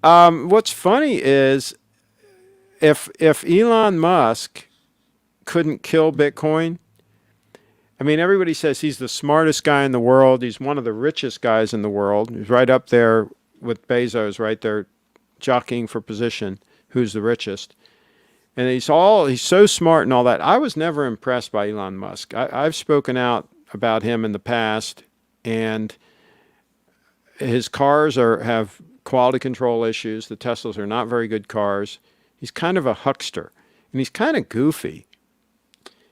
What's funny is if Elon Musk couldn't kill Bitcoin, I mean, everybody says he's the smartest guy in the world. He's one of the richest guys in the world. He's right up there with Bezos, right there, jockeying for position, who's the richest. And he's so smart and all that. I was never impressed by Elon Musk. I've spoken out about him in the past, and his cars have quality control issues. The Teslas are not very good cars. He's kind of a huckster, and he's kind of goofy.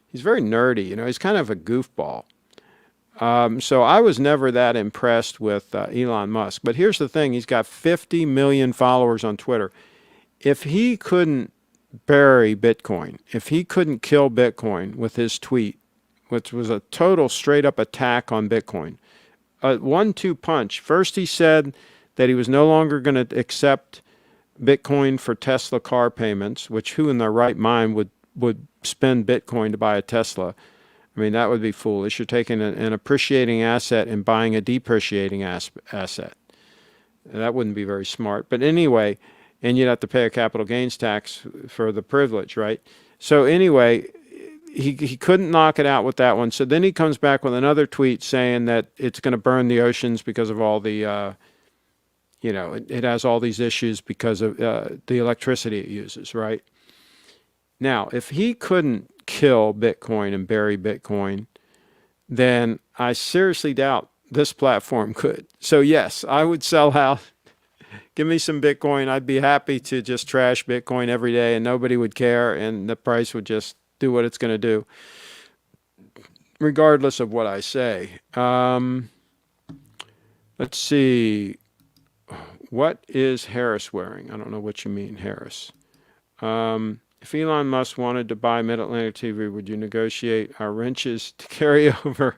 He's very nerdy, he's kind of a goofball. So I was never that impressed with Elon Musk. But here's the thing. He's got 50 million followers on Twitter. If he couldn't bury Bitcoin, if he couldn't kill Bitcoin with his tweet, which was a total straight-up attack on Bitcoin, a 1-2 punch. First he said that he was no longer going to accept Bitcoin for Tesla car payments, which who in their right mind would spend Bitcoin to buy a Tesla? I mean, that would be foolish. You're taking an appreciating asset and buying a depreciating asset. That wouldn't be very smart. But anyway, and you'd have to pay a capital gains tax for the privilege, right? So anyway, he couldn't knock it out with that one. So then he comes back with another tweet saying that it's going to burn the oceans because of all the, it has all these issues because of the electricity it uses, right? Now, if he couldn't kill Bitcoin and bury Bitcoin, then I seriously doubt this platform could. So yes, I would sell out Give me some Bitcoin. I'd be happy to just trash Bitcoin every day and nobody would care and the price would just do what it's going to do, regardless of what I say. Let's see. What is Harris wearing? I don't know what you mean, Harris. If Elon Musk wanted to buy Mid-Atlantic TV, would you negotiate our wrenches to carry over?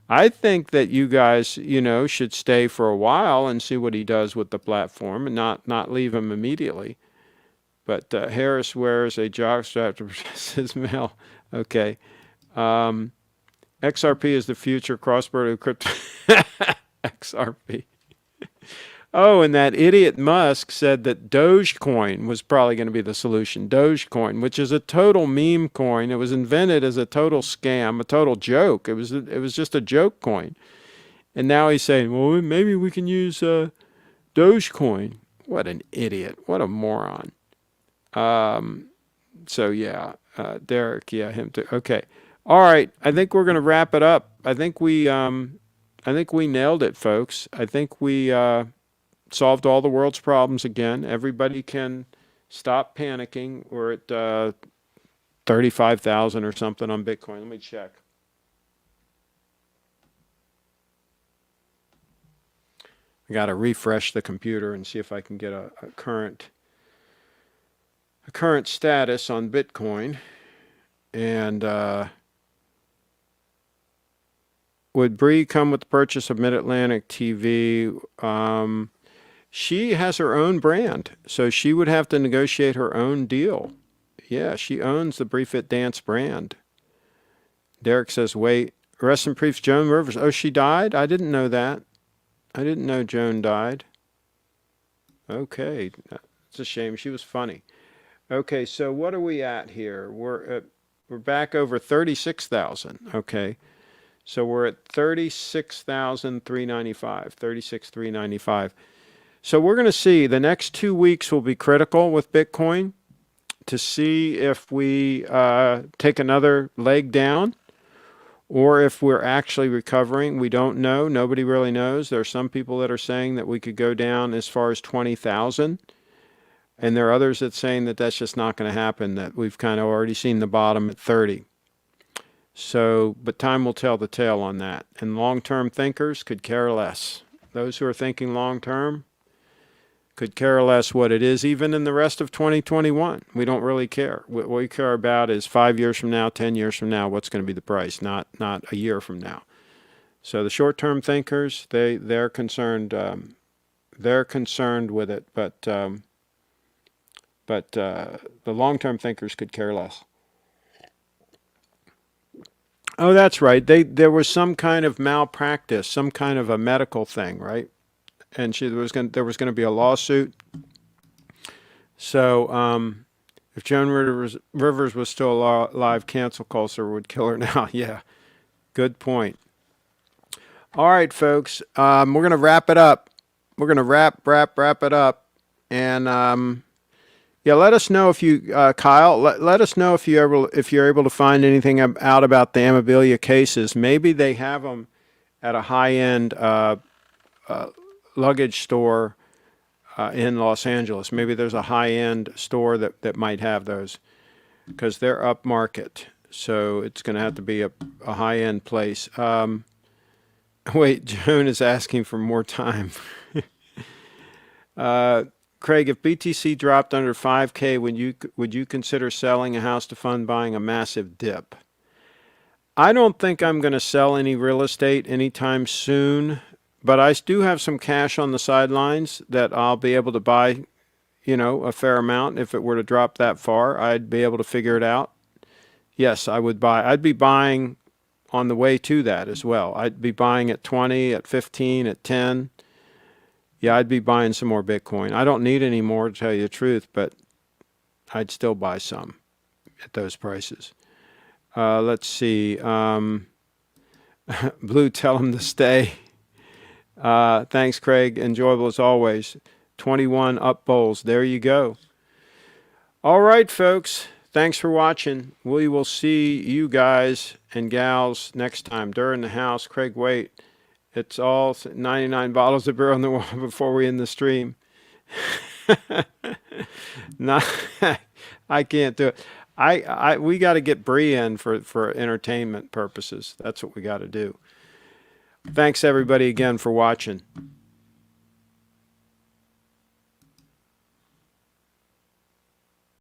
I think that you guys, should stay for a while and see what he does with the platform and not leave him immediately. But Harris wears a jockstrap to protect his mail. Okay. XRP is the future cross-border crypto. XRP. Oh, and that idiot Musk said that Dogecoin was probably going to be the solution. Dogecoin, which is a total meme coin. It was invented as a total scam, a total joke. It was just a joke coin. And now he's saying, well, maybe we can use Dogecoin. What an idiot. What a moron. So, yeah, Derek, yeah, him too. Okay. All right. I think we're going to wrap it up. I think we nailed it, folks. I think we solved all the world's problems again. Everybody can stop panicking. We're at 35,000 or something on Bitcoin. Let me check. I got to refresh the computer and see if I can get a current status on Bitcoin. And would Bree come with the purchase of Mid-Atlantic TV? She has her own brand, so she would have to negotiate her own deal. Yeah, she owns the Bree Fit Dance brand. Derek says, wait, rest in peace, Joan Rivers. Oh, she died? I didn't know that. I didn't know Joan died. Okay, it's a shame. She was funny. Okay, so what are we at here? We're back over 36,000. Okay. So we're at 36,395, 36,395. So we're going to see the next 2 weeks will be critical with Bitcoin to see if we take another leg down or if we're actually recovering. We don't know. Nobody really knows. There are some people that are saying that we could go down as far as 20,000. And there are others that are saying that that's just not going to happen, that we've kind of already seen the bottom at 30. So, but time will tell the tale on that. And long-term thinkers could care less. Those who are thinking long-term could care less what it is, even in the rest of 2021. We don't really care. What we care about is 5 years from now, 10 years from now, what's going to be the price, not a year from now. So the short-term thinkers, they're concerned. They're concerned with it, but the long-term thinkers could care less. Oh, that's right. There was some kind of malpractice, some kind of a medical thing, right? And there was going to be a lawsuit. So if Joan Rivers was still alive, cancel culture would kill her now. Yeah, good point. All right, folks, we're going to wrap it up. We're going to wrap it up. And yeah, let us know if you, Kyle, let us know if you're able to find anything out about the Amabilia cases. Maybe they have them at a high-end luggage store in Los Angeles. Maybe there's a high-end store that might have those because they're upmarket. So it's going to have to be a high-end place. Wait, Joan is asking for more time. Craig, if BTC dropped under 5K, would you consider selling a house to fund buying a massive dip? I don't think I'm going to sell any real estate anytime soon, but I do have some cash on the sidelines that I'll be able to buy, a fair amount. If it were to drop that far, I'd be able to figure it out. Yes, I would buy. I'd be buying on the way to that as well. I'd be buying at 20, at 15, at 10. Yeah, I'd be buying some more Bitcoin. I don't need any more, to tell you the truth, but I'd still buy some at those prices. Let's see. Blue, tell him to stay. Thanks, Craig. Enjoyable as always. 21 up bowls. There you go. All right, folks. Thanks for watching. We will see you guys and gals next time. During the house, Craig, wait. It's all 99 bottles of beer on the wall before we end the stream. No, I can't do it. We got to get Bree in for entertainment purposes. That's what we got to do. Thanks everybody again for watching.